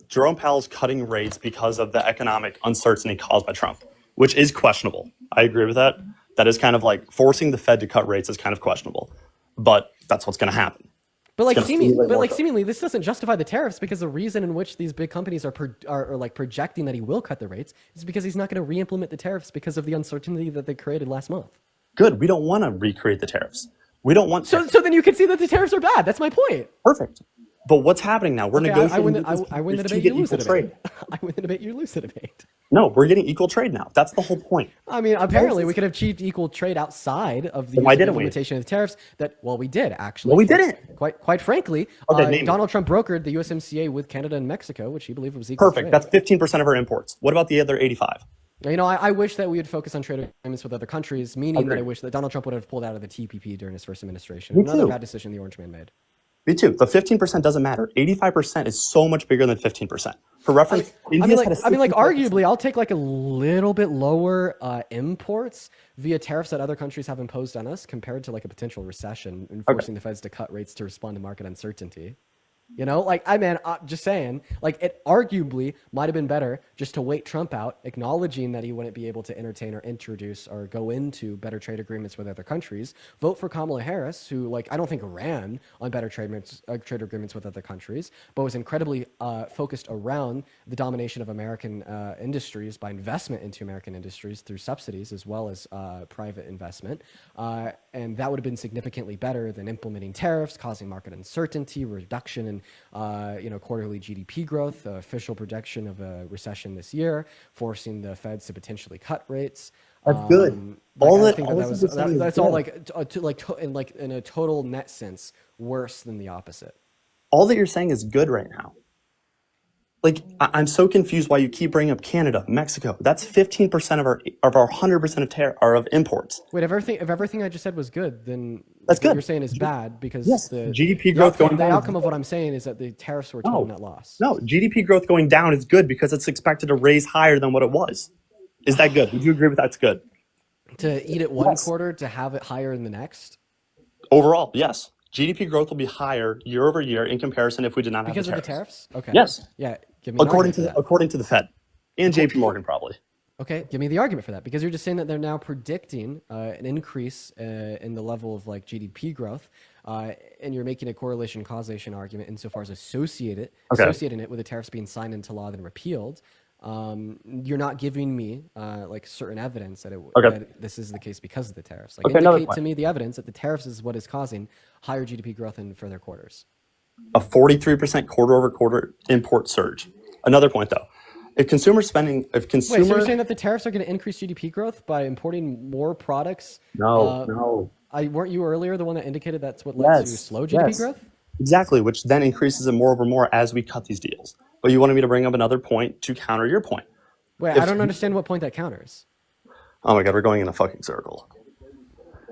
Jerome Powell's cutting rates because of the economic uncertainty caused by Trump, which is questionable. I agree with that. That is kind of like forcing the Fed to cut rates is kind of questionable, but that's what's going to happen. But It's seemingly, this doesn't justify the tariffs because the reason in which these big companies are projecting that he will cut the rates is because he's not going to re-implement the tariffs because of the uncertainty that they created last month. Good. We don't want to recreate the tariffs. We don't want So then you can see that the tariffs are bad. That's my point. perfect. But what's happening now? We're negotiating. I win the to debate. get You lose the equal trade. debate. I win the debate. You lose the debate. No, we're getting equal trade now. That's the whole point. I mean, apparently we could have achieved equal trade outside of the why didn't we? implementation of the tariffs. We did actually. Well, we didn't. Quite frankly, Okay, name it. Donald Trump brokered the USMCA with Canada and Mexico, which he believed was equal Perfect. trade. That's 15% of our imports. What about the other 85? You know, I wish that we would focus on trade agreements with other countries, meaning that I Agreed. wish that Donald Trump would have pulled out of the TPP during his first administration. Me Another too. bad decision the Orange Man made. Me too. The 15% doesn't matter. 85% is so much bigger than 15%. For reference, India's had a Arguably, I'll take like a little bit lower imports via tariffs that other countries have imposed on us compared to like a potential recession and forcing the Feds to cut rates to respond to market uncertainty. You know, just saying, like it arguably might have been better just to wait Trump out, acknowledging that he wouldn't be able to entertain or introduce or go into better trade agreements with other countries. Vote for Kamala Harris, who I don't think ran on better trade agreements with other countries, but was incredibly focused around the domination of American industries by investment into American industries through subsidies as well as private investment. And that would have been significantly better than implementing tariffs, causing market uncertainty, reduction in quarterly GDP growth, official projection of a recession this year, forcing the Feds to potentially cut rates. That's good. That's all in a total net sense worse than the opposite. All that you're saying is good right now. Like I'm so confused why you keep bringing up Canada, Mexico. That's 15% of our 100% of imports. Wait, if everything I just said was good, then that's good. What you're saying is bad because the GDP growth going down. The outcome of what I'm saying is that the tariffs were total net loss. No, GDP growth going down is good because it's expected to raise higher than what it was. Is that good? Would you agree with that's good? To eat it one Yes. quarter to have it higher in the next Overall, yes. GDP growth will be higher year over year in comparison if we did not have the because of the tariffs. tariffs? Okay. Yes, Yeah, give me an argument for that. according to the Fed and JP Morgan probably. Okay, give me the argument for that because you're just saying that they're now predicting an increase in the level of like GDP growth, and you're making a correlation causation argument insofar as associating it with the tariffs being signed into law then repealed. You're not giving me like certain evidence that that this is the case because of the tariffs. Like indicate to me the evidence that the tariffs is what is causing higher GDP growth in further quarters. A 43% quarter over quarter import surge. Another point though, if consumer spending, Wait, so you're saying that the tariffs are going to increase GDP growth by importing more products? No. Weren't you earlier the one that indicated that's what led to slow GDP growth? Exactly, which then increases it more over more as we cut these deals. But you wanted me to bring up another point to counter your point. Wait, I don't understand what point that counters. Oh my God, we're going in a fucking circle.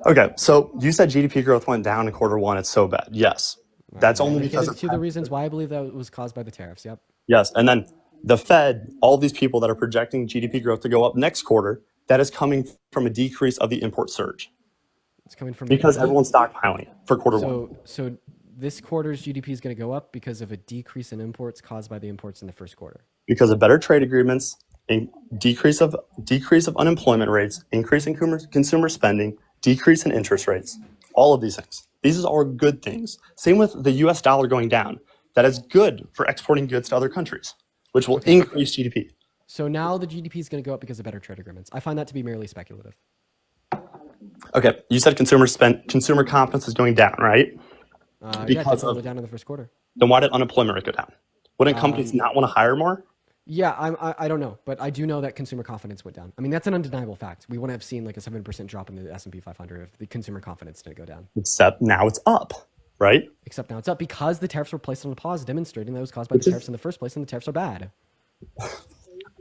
Okay, so you said GDP growth went down in quarter one. It's so bad. Yes, that's only because of the reasons why I believe that was caused by the tariffs. Yep. Yes, and then the Fed, all these people that are projecting GDP growth to go up next quarter, that is coming from a decrease of the import surge. It's coming from because everyone's stockpiling for quarter one. So this quarter's GDP is going to go up because of a decrease in imports caused by the imports in the first quarter. Because of better trade agreements, decrease of unemployment rates, increase in consumer spending, decrease in interest rates, all of these things. These are all good things. Same with the US dollar going down. That is good for exporting goods to other countries, which will increase GDP. So now the GDP is going to go up because of better trade agreements. I find that to be merely speculative. Okay, you said consumer confidence is going down, right? Because it went down in the first quarter. Then why did unemployment rate go down? Wouldn't companies not want to hire more? Yeah, I don't know, but I do know that consumer confidence went down. I mean, that's an undeniable fact. We wouldn't have seen like a 7% drop in the S&P 500 if the consumer confidence didn't go down. Except now it's up, right? Except now it's up because the tariffs were placed on a pause, demonstrating that it was caused by the tariffs in the first place, and the tariffs are bad.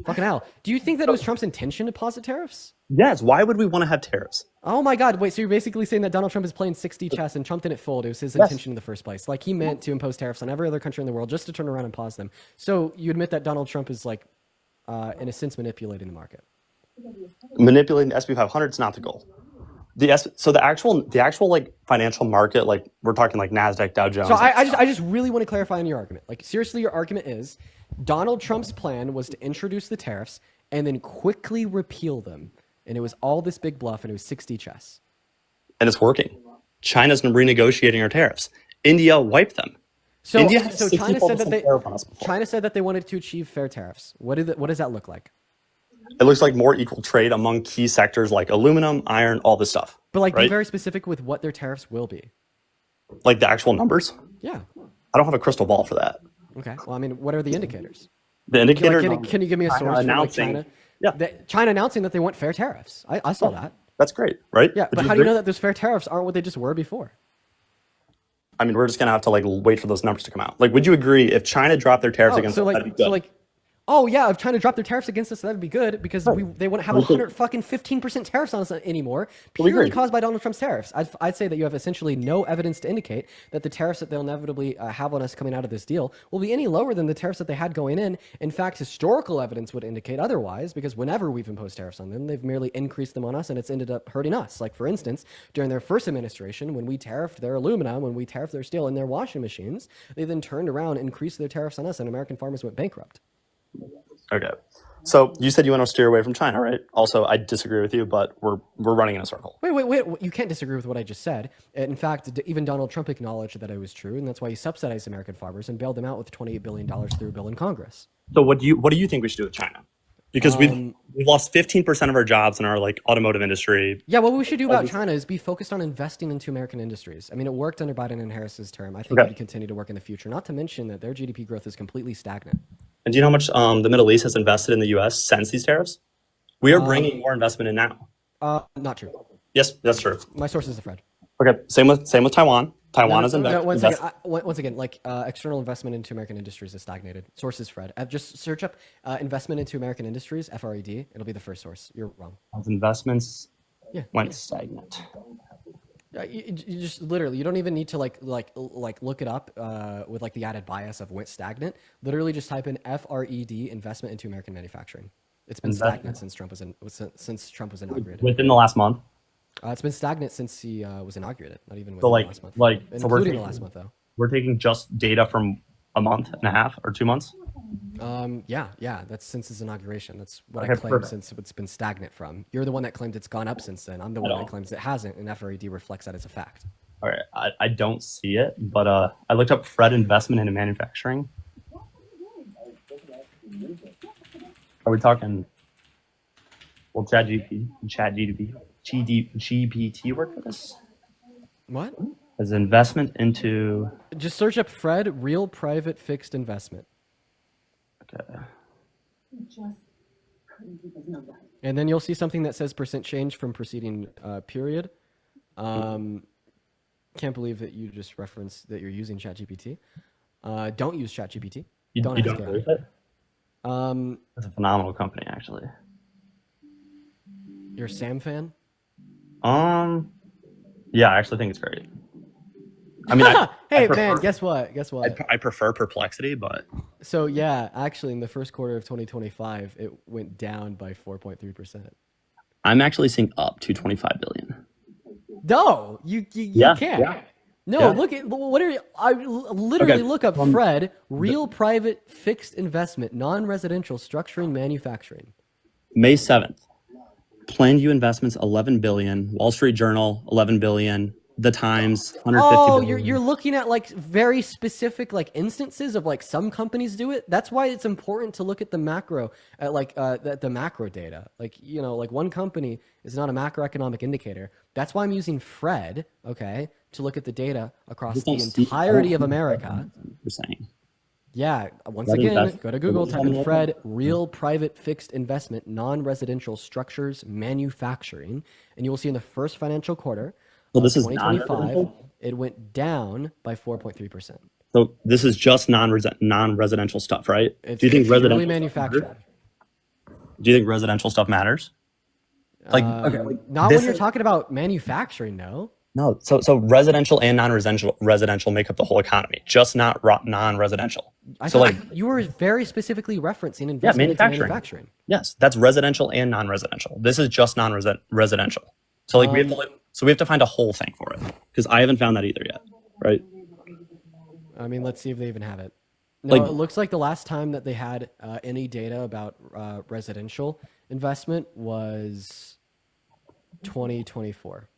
Fucking hell. Do you think that it was Trump's intention to pause the tariffs? Yes. Why would we want to have tariffs? Oh my God. Wait, so you're basically saying that Donald Trump is playing 6D chess and Trump didn't fold. It was his intention in the first place. Like he meant to impose tariffs on every other country in the world just to turn around and pause them. So you admit that Donald Trump is like, in a sense, manipulating the market. Manipulating the S&P 500 is not the goal. So the actual like financial market, like we're talking like NASDAQ, Dow Jones. So I just really want to clarify on your argument. Like seriously, your argument is Donald Trump's plan was to introduce the tariffs and then quickly repeal them. And it was all this big bluff and it was 6D chess. And it's working. China's renegotiating our tariffs. India wiped them. So China said that they wanted to achieve fair tariffs. What does that look like? It looks like more equal trade among key sectors like aluminum, iron, all this stuff. But like be very specific with what their tariffs will be. Like the actual numbers? Yeah. I don't have a crystal ball for that. Okay. Well, I mean, what are the indicators? The indicators. Can you give me a source from like China? Yeah. China announcing that they want fair tariffs. I saw that. That's great, right? Yeah, but how do you know that those fair tariffs aren't what they just were before? I mean, we're just gonna have to like wait for those numbers to come out. Like, would you agree if China dropped their tariffs against us, that'd be good? Oh yeah, if China dropped their tariffs against us, that'd be good because they wouldn't have 15% tariffs on us anymore, purely caused by Donald Trump's tariffs. I'd say that you have essentially no evidence to indicate that the tariffs that they'll inevitably have on us coming out of this deal will be any lower than the tariffs that they had going in. In fact, historical evidence would indicate otherwise because whenever we've imposed tariffs on them, they've merely increased them on us and it's ended up hurting us. Like for instance, during their first administration, when we tariffed their aluminum, when we tariffed their steel and their washing machines, they then turned around and increased their tariffs on us and American farmers went bankrupt. Okay. So you said you want to steer away from China, right? Also, I disagree with you, but we're running in a circle. Wait. You can't disagree with what I just said. In fact, even Donald Trump acknowledged that it was true, and that's why he subsidized American farmers and bailed them out with $28 billion through a bill in Congress. So what do you think we should do with China? Because we've lost 15% of our jobs in our like automotive industry. Yeah, what we should do about China is be focused on investing into American industries. I mean, it worked under Biden and Harris's term. I think it would continue to work in the future, not to mention that their GDP growth is completely stagnant. And do you know how much the Middle East has invested in the U.S. since these tariffs? We are bringing more investment in now. Not true. Yes, that's true. My source is the Fred. Okay, same with Taiwan. Taiwan is investing. Once again, like external investment into American industries is stagnated. Source is Fred. Just search up investment into American industries, FRED. It'll be the first source. You're wrong. Investments went stagnant. You just literally, you don't even need to like look it up with like the added bias of went stagnant. Literally just type in FRED investment into American manufacturing. It's been stagnant since Trump was inaugurated. within the last month. It's been stagnant since he was inaugurated. Not even So within the last month. so Including the last month though. we're taking just data from a month and a half or 2 months. Yeah. That's since his inauguration. That's what I Okay, claim perfect. since it's been stagnant from. You're the one that claimed it's gone up since then. I'm the one that claims it hasn't, and FRED reflects that as a fact. All right, I don't see it, but I looked up Fred investment into manufacturing. Are we talking? Will GPT work for this? What? As investment into. Just search up Fred real private fixed investment. Okay. And then you'll see something that says percent change from preceding period. Can't believe that you just referenced that you're using ChatGPT. Don't use ChatGPT. You don't ask agree AI. with it? It's a phenomenal company, actually. You're a Sam fan? Yeah, I actually think it's great. I mean, hey man, guess what? I prefer Perplexity, but So yeah, actually, in the first quarter of 2025, it went down by 4.3%. I'm actually seeing up to 25 billion. No, you Yeah, can't. yeah. No, Yeah. look at what are you? I literally look up Fred real private fixed investment non-residential structuring manufacturing. May 7th. Planned U investments 11 billion. Wall Street Journal 11 billion. The Times 150 Oh, billion. you're looking at like very specific like instances of like some companies do it. That's why it's important to look at the macro at like the macro data. Like like one company is not a macroeconomic indicator. That's why I'm using Fred, okay, to look at the data across the entirety of America. You're saying. Yeah, once again, go to Google, type in Fred real private fixed investment non-residential structures manufacturing, and you will see in the first financial quarter. So this is 2025, non-residential? it went down by 4.3%. So this is just non-residential stuff, right? It's Do you think purely residential manufacturing? Do you think residential stuff matters? Not when you're talking about manufacturing, no. No, so residential and non-residential make up the whole economy, just not non-residential. I So thought you were very specifically referencing investment into manufacturing. Yes, that's residential and non-residential. This is just non-residential. So we have to find a whole thing for it because I haven't found that either yet, right? I mean, let's see if they even have it. No, it looks like the last time that they had any data about residential investment was 2024.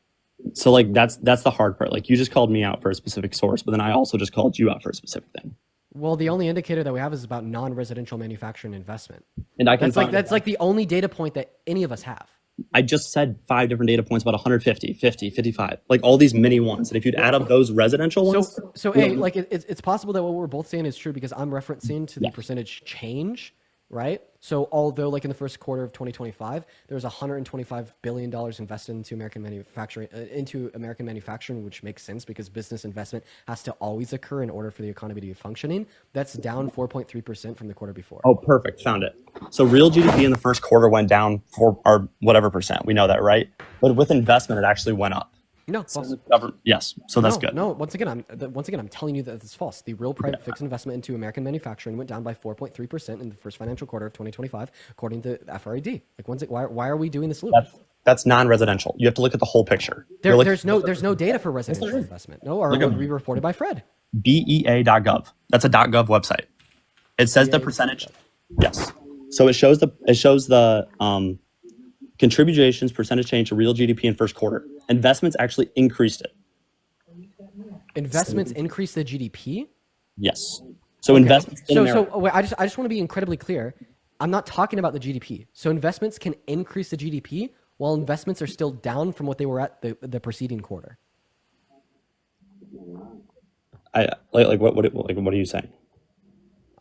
So that's the hard part. Like you just called me out for a specific source, but then I also just called you out for a specific thing. Well, the only indicator that we have is about non-residential manufacturing investment. And that's like the only data point that any of us have. I just said 5 different data points about 150, 50, 55, like all these mini ones. And if you'd add up those residential ones. So hey, like it's possible that what we're both saying is true because I'm referencing to the percentage change, right? So although like in the first quarter of 2025, there was $125 billion invested into American manufacturing, which makes sense because business investment has to always occur in order for the economy to be functioning. That's down 4.3% from the quarter before. Oh, perfect. Found it. So real GDP in the first quarter went down for or whatever percent. We know that, right? But with investment, it actually went up. No, false. Yes. So that's good. No, once again, I'm telling you that it's false. The real private fixed investment into American manufacturing went down by 4.3% in the first financial quarter of 2025, according to FRED. Like, why are we doing this loop? That's non-residential. You have to look at the whole picture. There's no data for residential investment. No, or it would be reported by Fred. BEA.gov. That's a .gov website. It says the percentage. Yes. So it shows the contributions percentage change to real GDP in first quarter. Investments actually increased it. Investments increase the GDP? Yes. So investments. Wait, I just want to be incredibly clear. I'm not talking about the GDP. So investments can increase the GDP while investments are still down from what they were at the preceding quarter. What are you saying?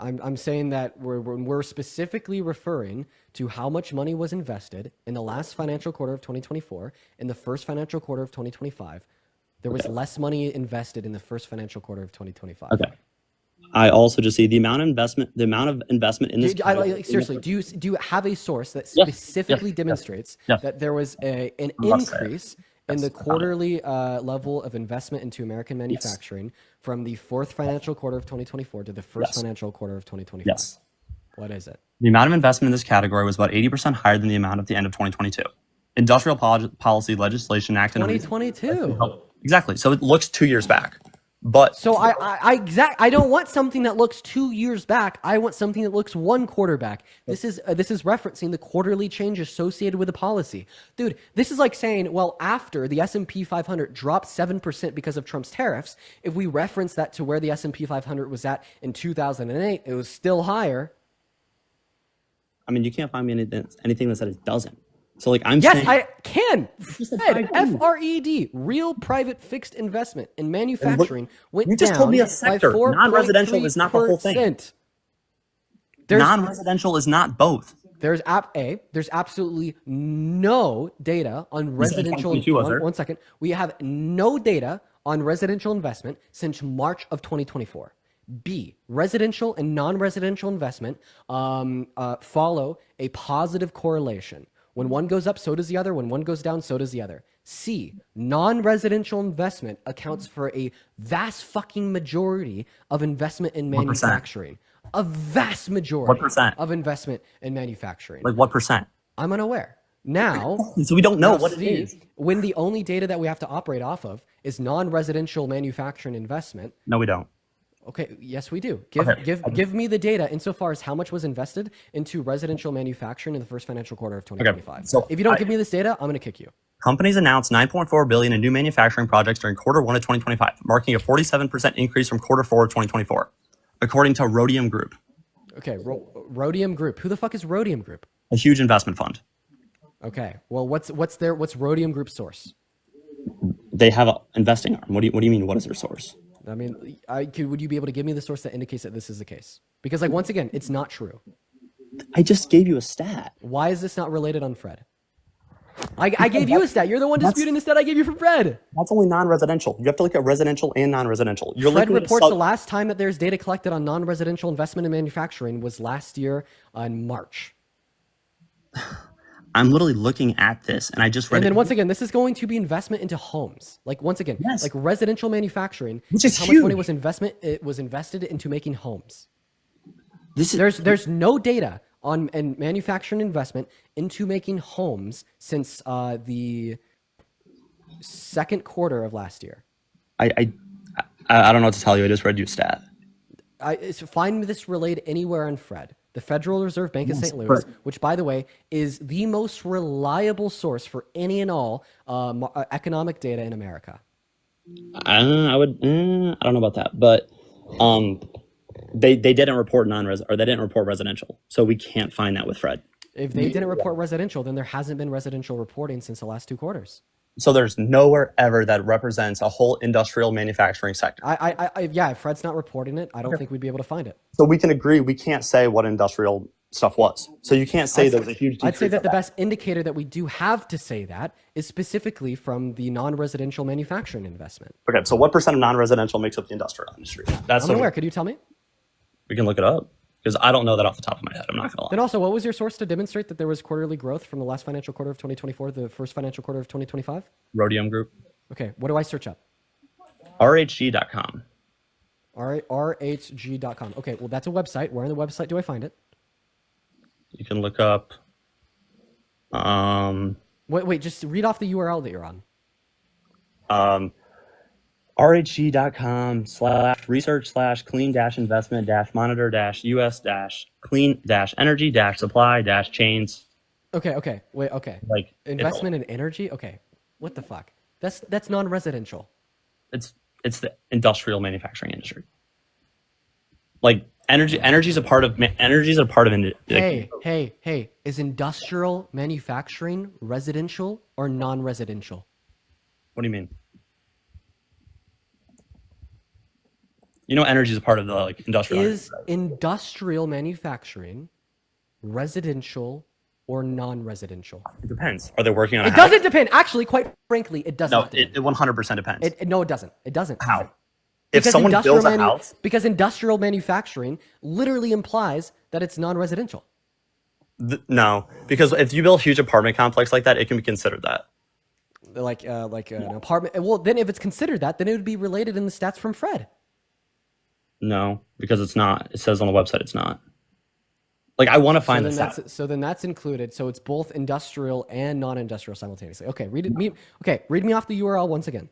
I'm saying that we're specifically referring to how much money was invested in the last financial quarter of 2024, in the first financial quarter of 2025. There was less money invested in the first financial quarter of 2025. Okay. I also just see the amount of investment in this. Seriously, do you have a source that specifically demonstrates that there was an increase in the quarterly level of investment into American manufacturing from the fourth financial quarter of 2024 to the first financial quarter of 2025? Yes. What is it? The amount of investment in this category was about 80% higher than the amount at the end of 2022. Industrial policy legislation acted in 2022. exactly. So it looks 2 years back. But So I don't want something that looks 2 years back. I want something that looks 1 quarter back. This is referencing the quarterly change associated with the policy. Dude, this is like saying, well, after the S&P 500 dropped 7% because of Trump's tariffs, if we reference that to where the S&P 500 was at in 2008, it was still higher. I mean, you can't find me anything that said it doesn't. So like I'm yes, saying, I can. FRED, real private fixed investment in manufacturing, went down. You just told me a sector. Non-residential is not the whole thing. Non-residential is not both. There's absolutely no data on residential. One second. We have no data on residential investment since March of 2024. B, residential and non-residential investment follow a positive correlation. When one goes up, so does the other. When one goes down, so does the other. C, non-residential investment accounts for a vast fucking majority of investment in manufacturing. A vast majority of investment in manufacturing. Like what percent? I'm unaware. Now, so we don't know what it is. When the only data that we have to operate off of is non-residential manufacturing investment. No, we don't. Okay, yes, we do. Give me the data insofar as how much was invested into residential manufacturing in the first financial quarter of 2025. Okay, so if you don't give me this data, I'm going to kick you. Companies announced $9.4 billion in new manufacturing projects during quarter 1 of 2025, marking a 47% increase from quarter 4 of 2024, according to Rhodium Group. Okay, Rhodium Group. Who the fuck is Rhodium Group? A huge investment fund. Okay, well, what's Rhodium Group's source? They have an investing arm. What do you mean? What is their source? I mean, would you be able to give me the source that indicates that this is the case? Because, like, once again, it's not true. I just gave you a stat. Why is this not related on Fred? I gave you a stat. You're the one disputing the stat I gave you from Fred. That's only non-residential. You have to look at residential and non-residential. Fred reports the last time that there's data collected on non-residential investment in manufacturing was last year in March. I'm literally looking at this, and I just read. And then once again, this is going to be investment into homes. Like once again, yes. Like residential manufacturing, which is how huge. much money was invested into making homes. There's no data on manufacturing investment into making homes since the second quarter of last year. I don't know what to tell you. I just read you a stat. Find this relayed anywhere on Fred. The Federal Reserve Bank of St. Louis, which, by the way, is the most reliable source for any and all economic data in America. I don't know about that, but they didn't report they didn't report residential, so we can't find that with Fred. If they didn't report residential, then there hasn't been residential reporting since the last 2 quarters. So there's nowhere ever that represents a whole industrial manufacturing sector. Yeah, if Fred's not reporting it, I don't think we'd be able to find it. So we can agree we can't say what industrial stuff was. So you can't say there was a huge decrease. I'd say that the best indicator that we do have to say that is specifically from the non-residential manufacturing investment. Okay, so what percent of non-residential makes up the industrial industry? I'm unaware. Could you tell me? We can look it up. Because I don't know that off the top of my head. I'm not going to lie. Then also, what was your source to demonstrate that there was quarterly growth from the last financial quarter of 2024 to the first financial quarter of 2025? Rhodium Group. Okay, what do I search up? RHG.com. RHG.com. Okay, well, that's a website. Where on the website do I find it? You can look up... Wait, just read off the URL that you're on. rhg.com/research/clean-investment-monitor-us-clean-energy-supply-chains. Okay. Wait, okay. Like investment in energy? Okay. What the fuck? That's non-residential. It's the industrial manufacturing industry. Like energy's a part of Hey, is industrial manufacturing residential or non-residential? What do you mean? You know, energy is a part of the industrial. Is industrial manufacturing residential or non-residential? It depends. Are they working on? It doesn't depend. Actually, quite frankly, it doesn't. No, it 100% depends. No, it doesn't. It doesn't. How? If someone builds a house, because industrial manufacturing literally implies that it's non-residential. No, because if you build a huge apartment complex like that, it can be considered that. Like an apartment. Well, then if it's considered that, then it would be related in the stats from Fred. No, because it's not. It says on the website it's not. Like, I want to So find then this out. that's included. So it's both industrial and non-industrial simultaneously. Okay, read me off the URL once again.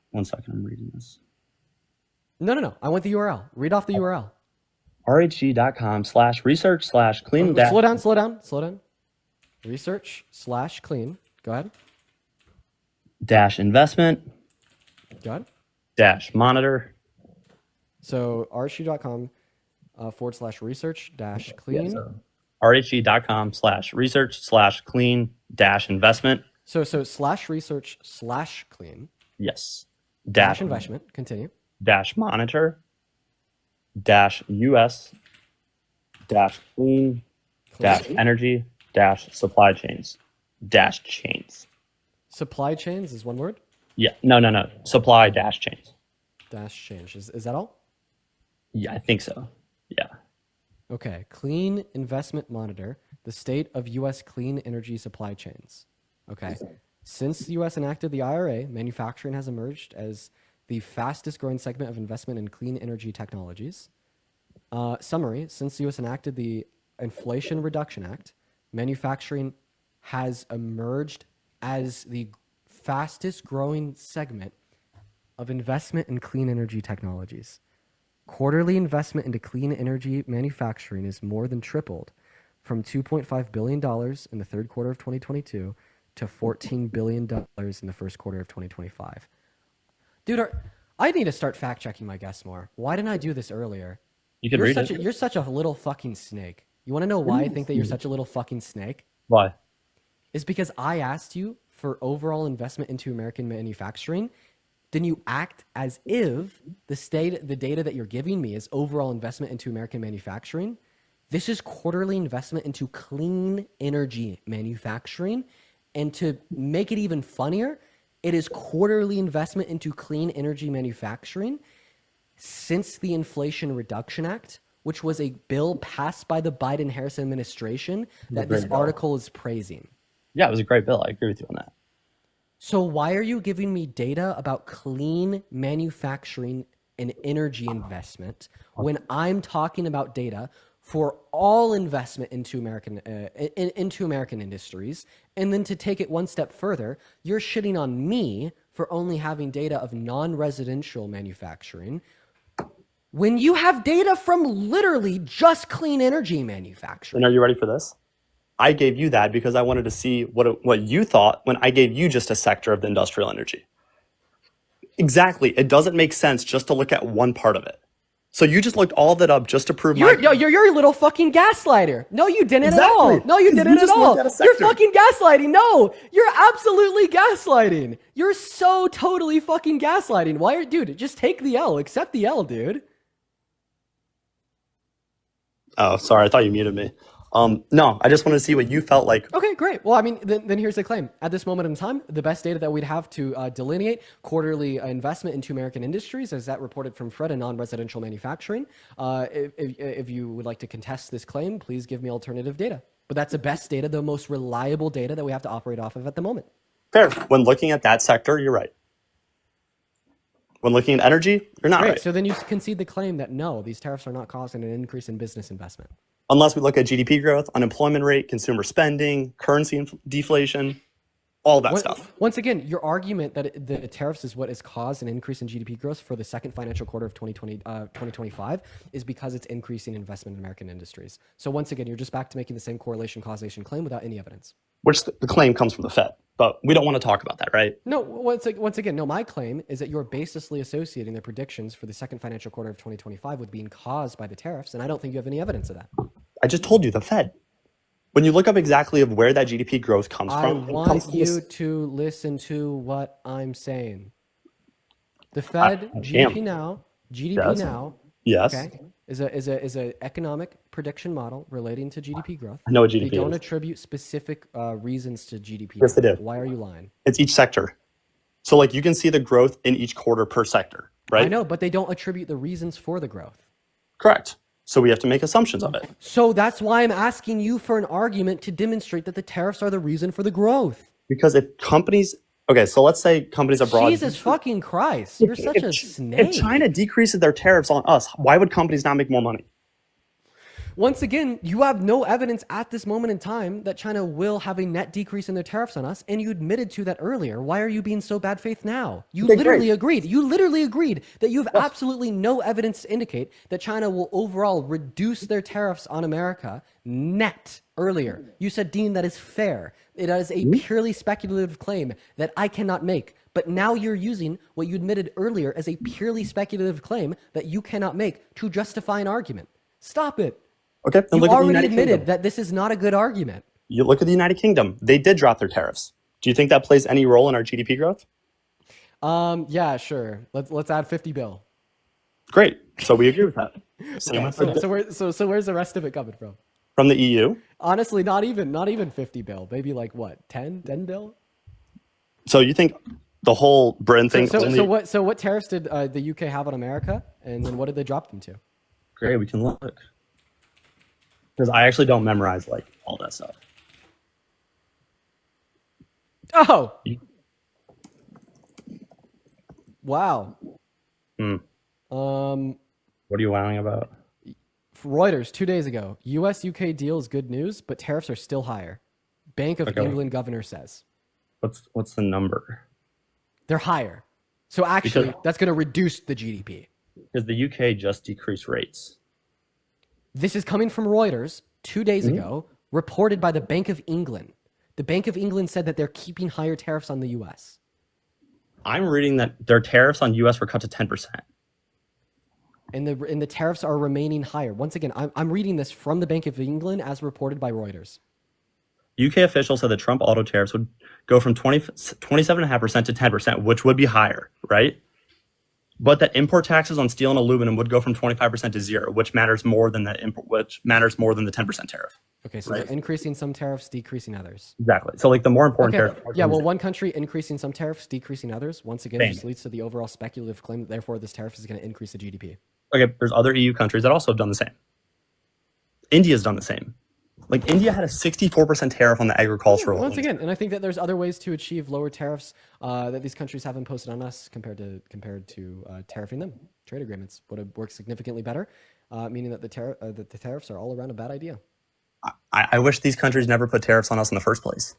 1 second, I'm reading this. No. I want the URL. Read off the URL. rhg.com/research/clean Slow down. Research/clean. Go ahead. dash investment Go ahead. dash monitor. So rhg.com /research-clean. rhg.com/research/clean investment. So /research/clean. Yes. Dash investment. Continue. Dash monitor dash US dash clean dash energy dash supply chains dash chains. Supply chains is one word. Yeah. No. Supply dash chains. Dash change. Is that all? Yeah, I think so. Yeah. Okay. Clean investment monitor, the state of U.S. clean energy supply chains. Okay. Since the U.S. enacted the IRA, manufacturing has emerged as the fastest growing segment of investment in clean energy technologies. Summary, since the U.S. enacted the Inflation Reduction Act, manufacturing has emerged as the fastest growing segment of investment in clean energy technologies. Quarterly investment into clean energy manufacturing is more than tripled from $2.5 billion in the third quarter of 2022 to $14 billion in the first quarter of 2025. Dude, I need to start fact checking my guests more. Why didn't I do this earlier? You could read it. You're such a little fucking snake. You want to know why I think that you're such a little fucking snake? Why? It's because I asked you for overall investment into American manufacturing. Then you act as if the data that you're giving me is overall investment into American manufacturing. This is quarterly investment into clean energy manufacturing. And to make it even funnier, it is quarterly investment into clean energy manufacturing since the Inflation Reduction Act, which was a bill passed by the Biden-Harris administration that this article is praising. Yeah, it was a great bill. I agree with you on that. So why are you giving me data about clean manufacturing and energy investment when I'm talking about data for all investment into American industries? And then to take it one step further, you're shitting on me for only having data of non-residential manufacturing when you have data from literally just clean energy manufacturing. And are you ready for this? I gave you that because I wanted to see what you thought when I gave you just a sector of the industrial energy. Exactly. It doesn't make sense just to look at one part of it. So you just looked all that up just to prove you're a little fucking gaslighter. No, you didn't at all. No, you didn't at all. You're fucking gaslighting. No, you're absolutely gaslighting. You're so totally fucking gaslighting. Dude, just take the L. Accept the L, dude. Oh, sorry. I thought you muted me. No, I just wanted to see what you felt like. Okay, great. Well, I mean, then here's the claim. At this moment in time, the best data that we'd have to delineate quarterly investment into American industries is that reported from Fred and non-residential manufacturing. If you would like to contest this claim, please give me alternative data. But that's the best data, the most reliable data that we have to operate off of at the moment. Fair. When looking at that sector, you're right. When looking at energy, you're not right. So then you concede the claim that no, these tariffs are not causing an increase in business investment. Unless we look at GDP growth, unemployment rate, consumer spending, currency deflation, all that stuff. Once again, your argument that the tariffs is what has caused an increase in GDP growth for the second financial quarter of 2025 is because it's increasing investment in American industries. So once again, you're just back to making the same correlation causation claim without any evidence. Which the claim comes from the Fed, but we don't want to talk about that, right? No, once again, no, my claim is that you're baselessly associating the predictions for the second financial quarter of 2025 with being caused by the tariffs, and I don't think you have any evidence of that. I just told you, the Fed. When you look up exactly of where that GDP growth comes from, I want you to listen to what I'm saying. The Fed, GDP now, yes. Okay, is a economic prediction model relating to GDP growth. I know what GDP They don't is. attribute specific reasons to GDP. Yes, they do. Why are you lying? It's each sector. So like you can see the growth in each quarter per sector, right? I know, but they don't attribute the reasons for the growth. Correct. So we have to make assumptions of it. So that's why I'm asking you for an argument to demonstrate that the tariffs are the reason for the growth. Because if companies, okay, so let's say companies abroad. Jesus fucking Christ, you're such a snake. If China decreases their tariffs on us, why would companies not make more money? Once again, you have no evidence at this moment in time that China will have a net decrease in their tariffs on us, and you admitted to that earlier. Why are you being so bad faith now? You Okay, literally great. agreed. You literally agreed that you have Yes. absolutely no evidence to indicate that China will overall reduce their tariffs on America net earlier. You said, Dean, that is fair. It is a purely speculative claim that I cannot make. But now you're using what you admitted earlier as a purely speculative claim that you cannot make to justify an argument. Stop it. Okay, then You look at the already United admitted Kingdom. that this is not a good argument. You look at the United Kingdom. They did drop their tariffs. Do you think that plays any role in our GDP growth? Yeah, sure. Let's add 50 bill. Great. So we agree with that. Same Okay, with so where's the rest of it coming from? from the EU. Honestly, not even 50 bill. Maybe like what? 10 bill? So you think the whole Britain thing only... So what tariffs did the UK have on America, and then what did they drop them to? Great, we can look. Because I actually don't memorize like all that stuff. Oh, wow. What are you wowing about? Reuters 2 days ago, U.S.-UK deal is good news, but tariffs are still higher. Bank of England governor says. What's the number? They're higher. So actually, that's going to reduce the GDP. Because the UK just decreased rates. This is coming from Reuters 2 days ago, reported by the Bank of England. The Bank of England said that they're keeping higher tariffs on the U.S. I'm reading that their tariffs on US were cut to 10%. And the tariffs are remaining higher. Once again, I'm reading this from the Bank of England as reported by Reuters. UK officials said that Trump auto tariffs would go from 27.5% to 10%, which would be higher, right? But that import taxes on steel and aluminum would go from 25% to 0, which matters more than the 10% tariff. Okay, so they're increasing some tariffs, decreasing others. Exactly. So like the more important tariff. Yeah, well, one country increasing some tariffs, decreasing others. Once again, this leads to the overall speculative claim that therefore this tariff is going to increase the GDP. Okay, there's other EU countries that also have done the same. India's done the same. Like India had a 64% tariff on the agricultural. Once again, and I think that there's other ways to achieve lower tariffs that these countries have imposed on us compared to tariffing them. Trade agreements would have worked significantly better, meaning that the tariffs are all around a bad idea. I wish these countries never put tariffs on us in the first place.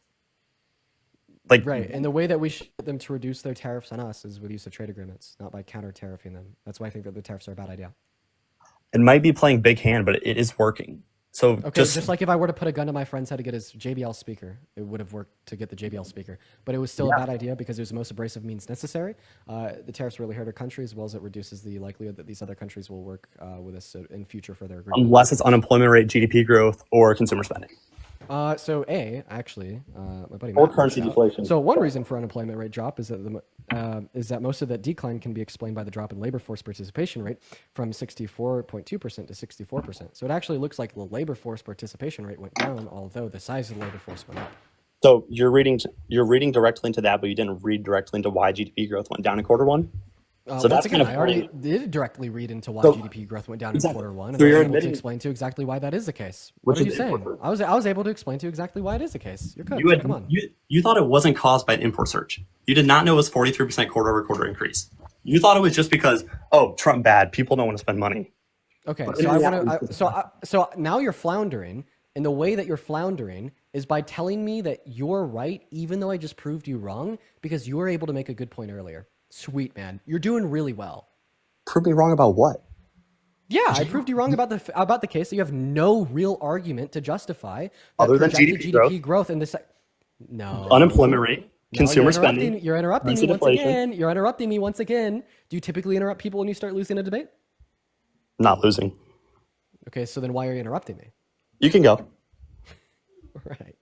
Like, right, and the way that we should get them to reduce their tariffs on us is with use of trade agreements, not by counter-tariffing them. That's why I think that the tariffs are a bad idea. It might be playing big hand, but it is working. So okay, just like if I were to put a gun to my friend's head to get his JBL speaker, it would have worked to get the JBL speaker. But it was still a bad idea because it was the most abrasive means necessary. The tariffs really hurt our country as well as it reduces the likelihood that these other countries will work with us in future for their agreement. Unless it's unemployment rate, GDP growth, or consumer spending. My buddy Or Matt currency deflation. So one reason for unemployment rate drop is that most of that decline can be explained by the drop in labor force participation rate from 64.2% to 64%. So it actually looks like the labor force participation rate went down, although the size of the labor force went up. So you're reading directly into that, but you didn't read directly into why GDP growth went down in quarter one. So that's again, I already did directly read into why GDP growth went down in quarter one, and I was able to explain to you exactly why that is the case. What are you saying? I was able to explain to you exactly why it is the case. You're good. Come on. You thought it wasn't caused by an import surge. You did not know it was 43% quarter over quarter increase. You thought it was just because, oh, Trump bad, people don't want to spend money. Okay, so now you're floundering, and the way that you're floundering is by telling me that you're right, even though I just proved you wrong, because you were able to make a good point earlier. Sweet, man. You're doing really well. Prove me wrong about what? Yeah, I proved you wrong about the case that you have no real argument to justify other than GDP growth in this. No. Unemployment rate, consumer spending. You're interrupting me once again. You're interrupting me once again. Do you typically interrupt people when you start losing a debate? Not losing. Okay, so then why are you interrupting me? You can go. Right.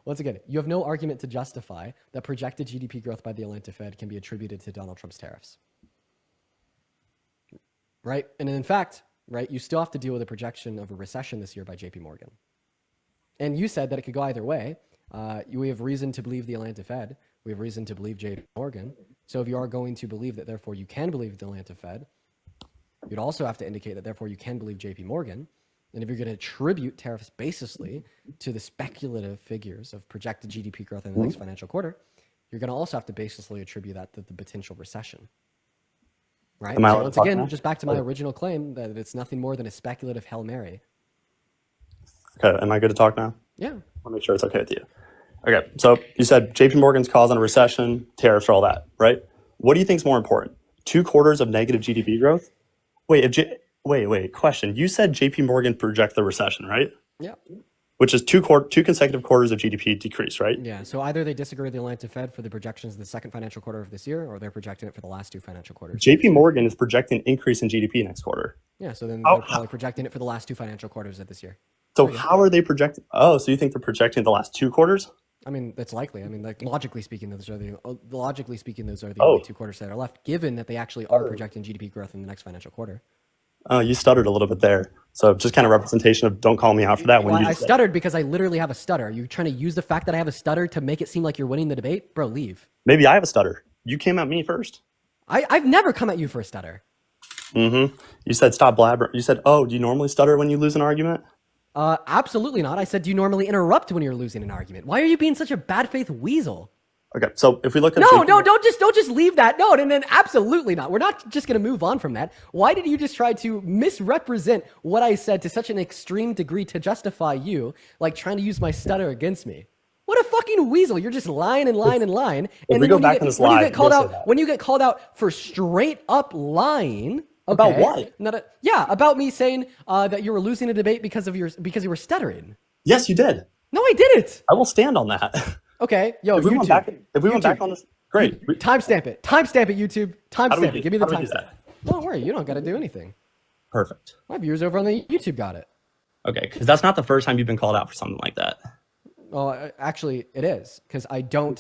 Once again, you have no argument to justify that projected GDP growth by the Atlanta Fed can be attributed to Donald Trump's tariffs. Right? And in fact, right, you still have to deal with a projection of a recession this year by JP Morgan. And you said that it could go either way. We have reason to believe the Atlanta Fed. We have reason to believe JP Morgan. So if you are going to believe that, therefore, you can believe the Atlanta Fed, you'd also have to indicate that, therefore, you can believe JP Morgan. And if you're going to attribute tariffs baselessly to the speculative figures of projected GDP growth in the next financial quarter, you're going to also have to baselessly attribute that to the potential recession. Right? So once again, just back to my original claim that it's nothing more than a speculative Hail Mary. Okay, am I good to talk now? Yeah. I'll make sure it's okay with you. Okay, so you said JP Morgan's causing a recession, tariffs, all that, right? What do you think is more important? 2 quarters of negative GDP growth? Wait, question. You said JP Morgan projects the recession, right? Yeah. Which is two consecutive quarters of GDP decrease, right? Yeah. So either they disagree with the Atlantic Fed for the projections of the second financial quarter of this year, or they're projecting it for the last 2 financial quarters. JP Morgan is projecting an increase in GDP next quarter. Yeah. So then they're probably projecting it for the last 2 financial quarters of this year. So how are they projecting? Oh, so you think they're projecting the last 2 quarters? I mean, that's likely. I mean, like logically speaking, those are the only 2 quarters that are left, given that they actually are projecting GDP growth in the next financial quarter. Oh, you stuttered a little bit there. So just kind of representation of don't call me out for that. I stuttered because I literally have a stutter. Are you trying to use the fact that I have a stutter to make it seem like you're winning the debate? Bro, leave. Maybe I have a stutter. You came at me first. I've never come at you for a stutter. You said stop blabbering. You said, oh, do you normally stutter when you lose an argument? Absolutely not. I said, do you normally interrupt when you're losing an argument? Why are you being such a bad faith weasel? Okay, so if we look at No, don't just leave that note and then absolutely not. We're not just going to move on from that. Why did you just try to misrepresent what I said to such an extreme degree to justify you, like trying to use my stutter against me? What a fucking weasel. You're just lying and lying and lying. And then when you get called out for straight up lying, about what? About me saying that you were losing a debate because you were stuttering. Yes, you did. No, I didn't. I will stand on that. Okay, yo, if we went back on this, great. Timestamp it. Timestamp it, YouTube. Timestamp it. Give me the timestamp. timestamp. Don't worry, you don't got to do anything. Perfect. My viewers over on the YouTube got it. Okay, because that's not the first time you've been called out for something like that. Well, actually, it is because I don't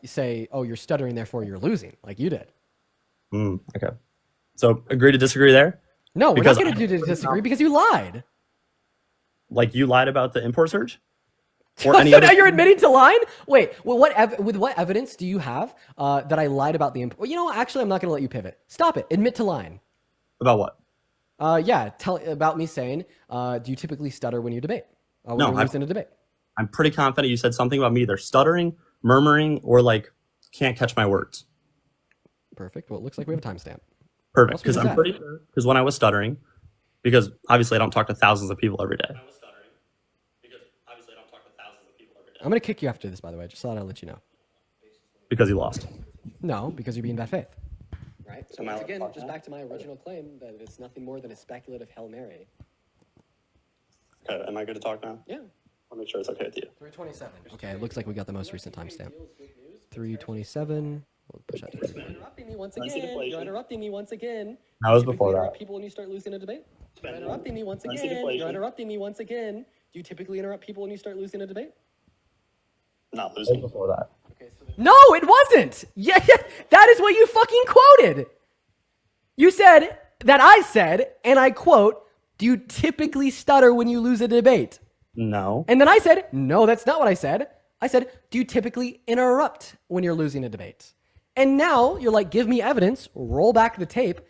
say, "Oh, you're stuttering, therefore you're losing," like you did. Okay. So agree to disagree there? No, we're not going to disagree because you lied. Like you lied about the import surge? Or so now you're admitting to lying? Wait, well, with what evidence do you have that I lied about the import? Well, you know what? Actually, I'm not going to let you pivot. Stop it. Admit to lying. About what? Tell about me saying, do you typically stutter when you debate? When no, you're in a debate. I'm pretty confident you said something about me either stuttering, murmuring, or like can't catch my words. Perfect. Well, it looks like we have a timestamp. Perfect, because I'm pretty sure. Because when I was stuttering, because obviously I don't talk to thousands of people every day. I'm going to kick you after this, by the way. Just thought I'd let you know. Because you lost. No, because you're being bad faith. Right? So once again, just now? back to my original claim that it's nothing more than a speculative Hail Mary. Okay, am I good to talk now? Yeah. I'll make sure it's okay with you. 327. Okay, it looks like we got the most recent timestamp. 327. We'll push that to You're interrupting me once again. You're interrupting me once again. That was before that. People when you start losing a debate? You're interrupting me once again. You're interrupting me once again. Do you typically interrupt people when you start losing a debate? Not losing before that. Okay, no, it wasn't. Yeah, that is what you fucking quoted. You said that I said, and I quote, do you typically stutter when you lose a debate? No. And then I said, no, that's not what I said. I said, do you typically interrupt when you're losing a debate? And now you're like, give me evidence, roll back the tape.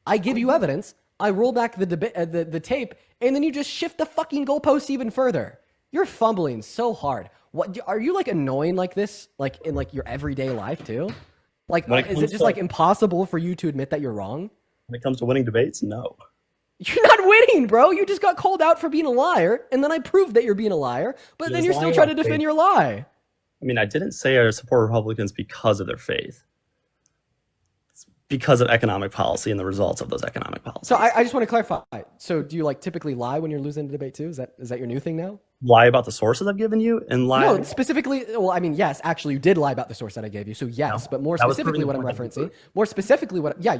I give you evidence. I roll back the tape, and then you just shift the fucking goalpost even further. You're fumbling so hard. What are you like annoying like this, like in like your everyday life too? Like, is it just like impossible for you to admit that you're wrong? When it comes to winning debates, no. You're not winning, bro. You just got called out for being a liar, and then I proved that you're being a liar, but then you're still trying to defend your lie. I mean, I didn't say I support Republicans because of their faith. It's because of economic policy and the results of those economic policies. So I just want to clarify. So do you like typically lie when you're losing a debate too? Is that your new thing now? Lie about the sources I've given you and lie. No, specifically. Well, I mean, yes, actually, you did lie about the source that I gave you. So yes, no, but more specifically, what I'm referencing,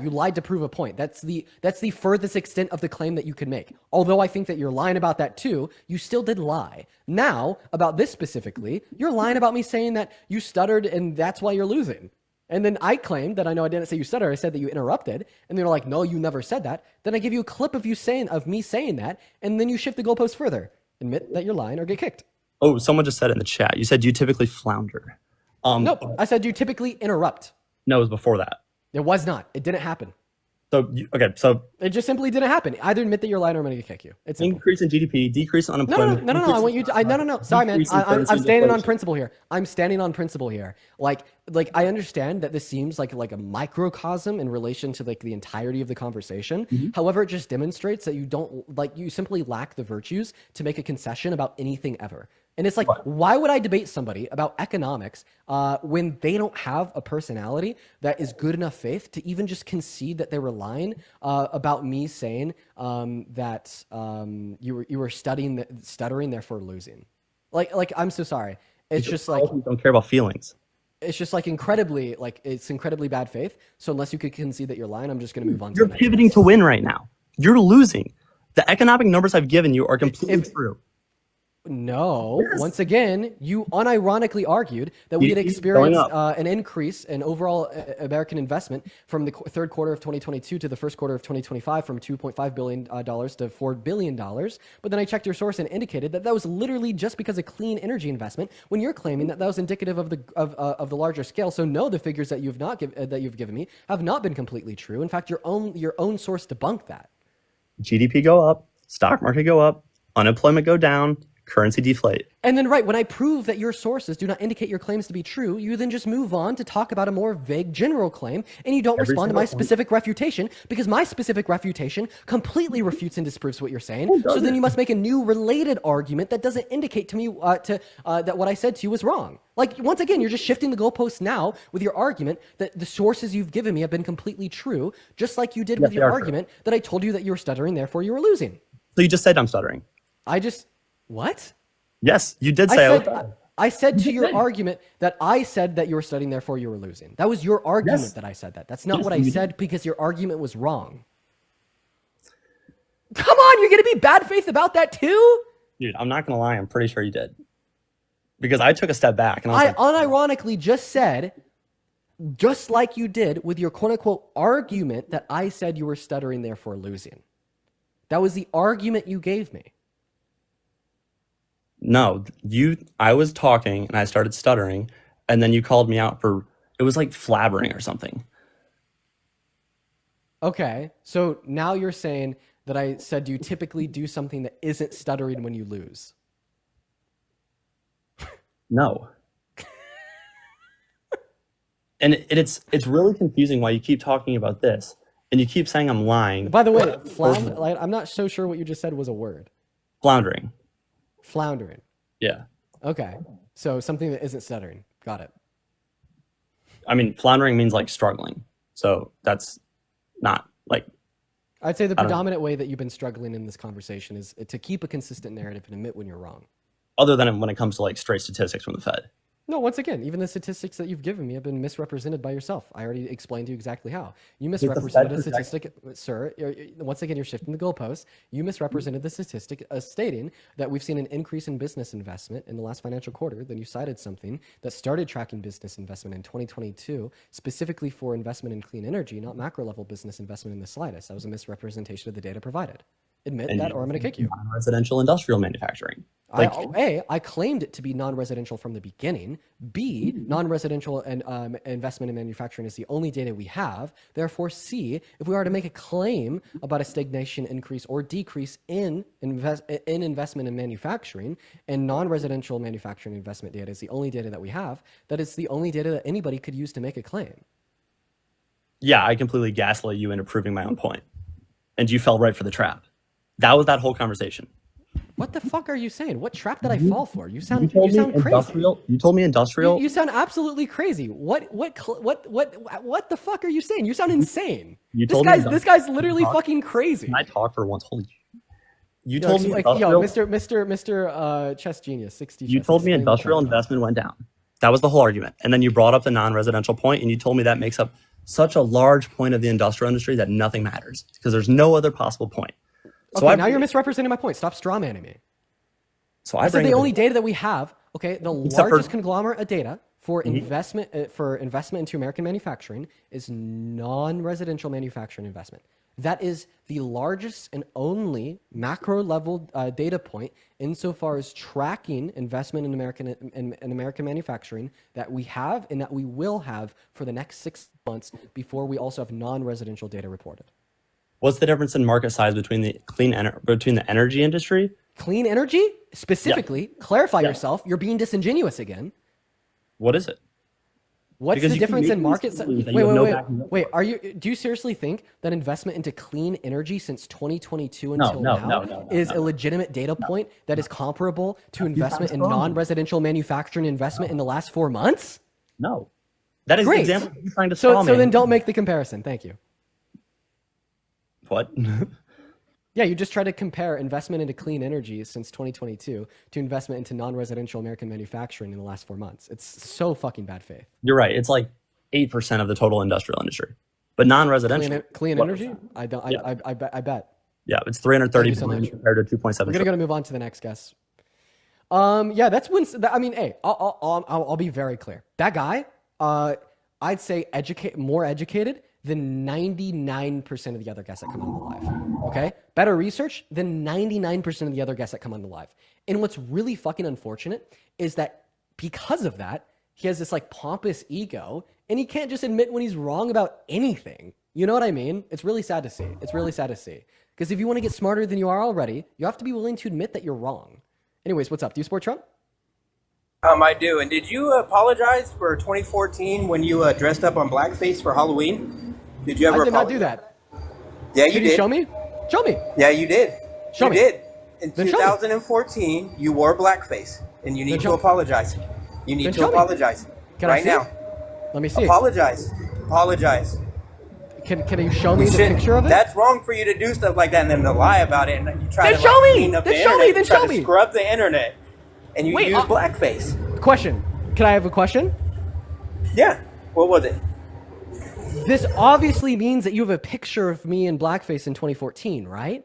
you lied to prove a point. That's the furthest extent of the claim that you can make. Although I think that you're lying about that too, you still did lie. Now about this specifically, you're lying about me saying that you stuttered and that's why you're losing. And then I claimed that I didn't say you stutter. I said that you interrupted. And they're like, no, you never said that. Then I give you a clip of me saying that, and then you shift the goalpost further. Admit that you're lying or get kicked. Oh, someone just said it in the chat. You said you typically flounder. Nope. I said you typically interrupt. No, it was before that. It was not. It didn't happen. So It just simply didn't happen. Either admit that you're lying or I'm going to kick you. It's simple. increase in GDP, decrease in unemployment. No. I want you to. No. Sorry, man. decrease in I'm currency standing on deflation. principle here. I'm standing on principle here. Like I understand that this seems like a microcosm in relation to like the entirety of the conversation. However, it just demonstrates that you simply lack the virtues to make a concession about anything ever. And it's like, why would I debate somebody about economics when they don't have a personality that is good enough faith to even just concede that they were lying about me saying that you were stuttering, therefore losing? Like I'm so sorry. It's just like don't care about feelings. it's just like incredibly bad faith. So unless you could concede that you're lying, I'm just going to move on. You're pivoting to win right now. You're losing. The economic numbers I've given you are completely true. No. Yes. Once again, you unironically argued that we had experienced an increase in overall American investment from the third quarter of 2022 to the first quarter of 2025 from $2.5 billion to $4 billion. But then I checked your source and indicated that was literally just because of clean energy investment when you're claiming that was indicative of the larger scale. So no, the figures that you've given me have not been completely true. In fact, your own source debunked that. GDP go up, stock market go up, unemployment go down, currency deflate. And then, when I prove that your sources do not indicate your claims to be true, you then just move on to talk about a more vague general claim, and you don't respond to my specific refutation because my specific refutation completely refutes and disproves what you're saying. So then you must make a new related argument that doesn't indicate to me that what I said to you was wrong. Like, once again, you're just shifting the goalposts now with your argument that the sources you've given me have been completely true, just like you did with your argument that I told you that you were stuttering, therefore you were losing. So you just said I'm stuttering. What? Yes, you did say I said to your argument that I said that you were studying, therefore you were losing. That was your argument that I said that. That's not what I said because your argument was wrong. Come on, you're going to be bad faith about that too? Dude, I'm not going to lie. I'm pretty sure you did. Because I took a step back. And I unironically just said, just like you did with your quote-unquote argument that I said you were stuttering, therefore losing. That was the argument you gave me. No, I was talking and I started stuttering, and then you called me out for, it was like flabbering or something. Okay, so now you're saying that I said you typically do something that isn't stuttering when you lose. No. And it's really confusing why you keep talking about this, and you keep saying I'm lying. By the way, I'm not so sure what you just said was a word. Floundering. Floundering. Yeah. Okay. So something that isn't stuttering. Got it. I mean, floundering means like struggling. So that's not like... I'd say the predominant way that you've been struggling in this conversation is to keep a consistent narrative and admit when you're wrong. Other than when it comes to like straight statistics from the Fed. No, once again, even the statistics that you've given me have been misrepresented by yourself. I already explained to you exactly how. You misrepresented a statistic, sir. Once again, you're shifting the goalposts. You misrepresented the statistic stating that we've seen an increase in business investment in the last financial quarter. Then you cited something that started tracking business investment in 2022, specifically for investment in clean energy, not macro level business investment in the slightest. That was a misrepresentation of the data provided. Admit that or I'm going to kick you. Non-residential industrial manufacturing. I claimed it to be non-residential from the beginning. B, non-residential and investment in manufacturing is the only data we have. Therefore, C, if we are to make a claim about a stagnation, increase, or decrease in investment in manufacturing, and non-residential manufacturing investment data is the only data that we have, that is the only data that anybody could use to make a claim. Yeah, I completely gaslit you into proving my own point. And you fell right for the trap. That was that whole conversation. What the fuck are you saying? What trap did I fall for? You sound crazy. You told me industrial. You sound absolutely crazy. What the fuck are you saying? You sound insane. This guy's literally fucking crazy. Can I talk for once? Holy. You told me Mr. Chess Genius 60. You told me industrial investment went down. That was the whole argument. And then you brought up the non-residential point, and you told me that makes up such a large point of the industrial industry that nothing matters because there's no other possible point. So now you're misrepresenting my point. Stop straw manning me. So I said the only data that we have, the largest conglomerate of data for investment into American manufacturing is non-residential manufacturing investment. That is the largest and only macro level data point insofar as tracking investment in American manufacturing that we have and that we will have for the next 6 months before we also have non-residential data reported. What's the difference in market size between the energy industry? Clean energy? Specifically, clarify yourself. You're being disingenuous again. What is it? What's Because the you keep difference in making market these size? claims that Wait, you have no wait, backing up wait. for. Do you seriously think that investment into clean energy since 2022 until now is a legitimate data point that is comparable to investment in non-residential manufacturing investment in the last 4 months? No. That is the Great. example you're trying to So straw man. then don't make the comparison. Thank you. What? Yeah, you just try to compare investment into clean energy since 2022 to investment into non-residential American manufacturing in the last 4 months. It's so fucking bad faith. You're right. It's like 8% of the total industrial industry, but non-residential. Clean energy? I don't. Yeah. I bet. Yeah, it's 330 Thank you so billion much. compared to 2.7. We're gonna move on to the next guest. Yeah, that's when. I mean, hey, I'll be very clear. That guy, I'd say more educated than 99% of the other guests that come on the live. Okay, better research than 99% of the other guests that come on the live. And what's really fucking unfortunate is that because of that, he has this like pompous ego, and he can't just admit when he's wrong about anything. You know what I mean? It's really sad to see. It's really sad to see. Because if you want to get smarter than you are already, you have to be willing to admit that you're wrong. Anyways, what's up? Do you support Trump? I do. And did you apologize for 2014 when you dressed up on blackface for Halloween? Did you ever I did not apologize? do that. Yeah, you Did did. you show me? Show me. Yeah, you did. Show you me. did. In Then show me. 2014, you wore blackface, and you need Then to show me. apologize. You need Then to show me. apologize Can I right see now. it? Let me see. Apologize. Apologize. Can you show me You the shouldn't. picture of it? That's wrong for you to do stuff like that and then to lie about it, and you try Then to show me. clean up Then the show me. internet, Then try show to me. scrub the internet, and you Wait, use blackface. Question. Can I have a question? Yeah. What was it? This obviously means that you have a picture of me in blackface in 2014, right?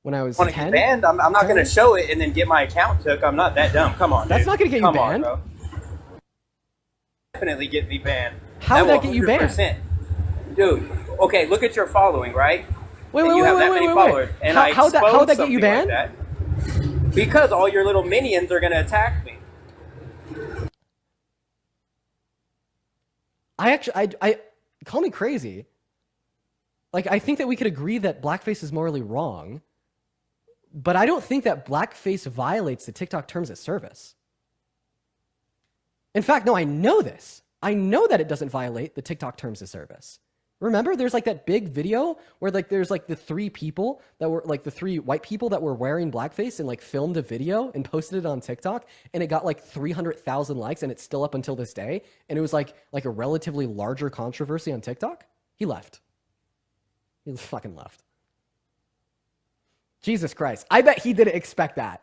When I was Want to get 10? banned? I'm not going to show it and then get my account took. I'm not that dumb. Come on, That's dude. not gonna get you Come on, banned. bro. Definitely get me banned. How would that get you banned? 100%. Dude, okay, look at your following, right? Wait, And you have that many followers. And I how'd that exposed get you something banned? like that because all your little minions are going to attack me. I call me crazy. Like, I think that we could agree that blackface is morally wrong, but I don't think that blackface violates the TikTok terms of service. In fact, no, I know this. I know that it doesn't violate the TikTok terms of service. Remember, there's like that big video where like there's like the three white people that were wearing blackface and like filmed a video and posted it on TikTok, and it got like 300,000 likes, and it's still up until this day. And it was like a relatively larger controversy on TikTok. He left. He fucking left. Jesus Christ. I bet he didn't expect that.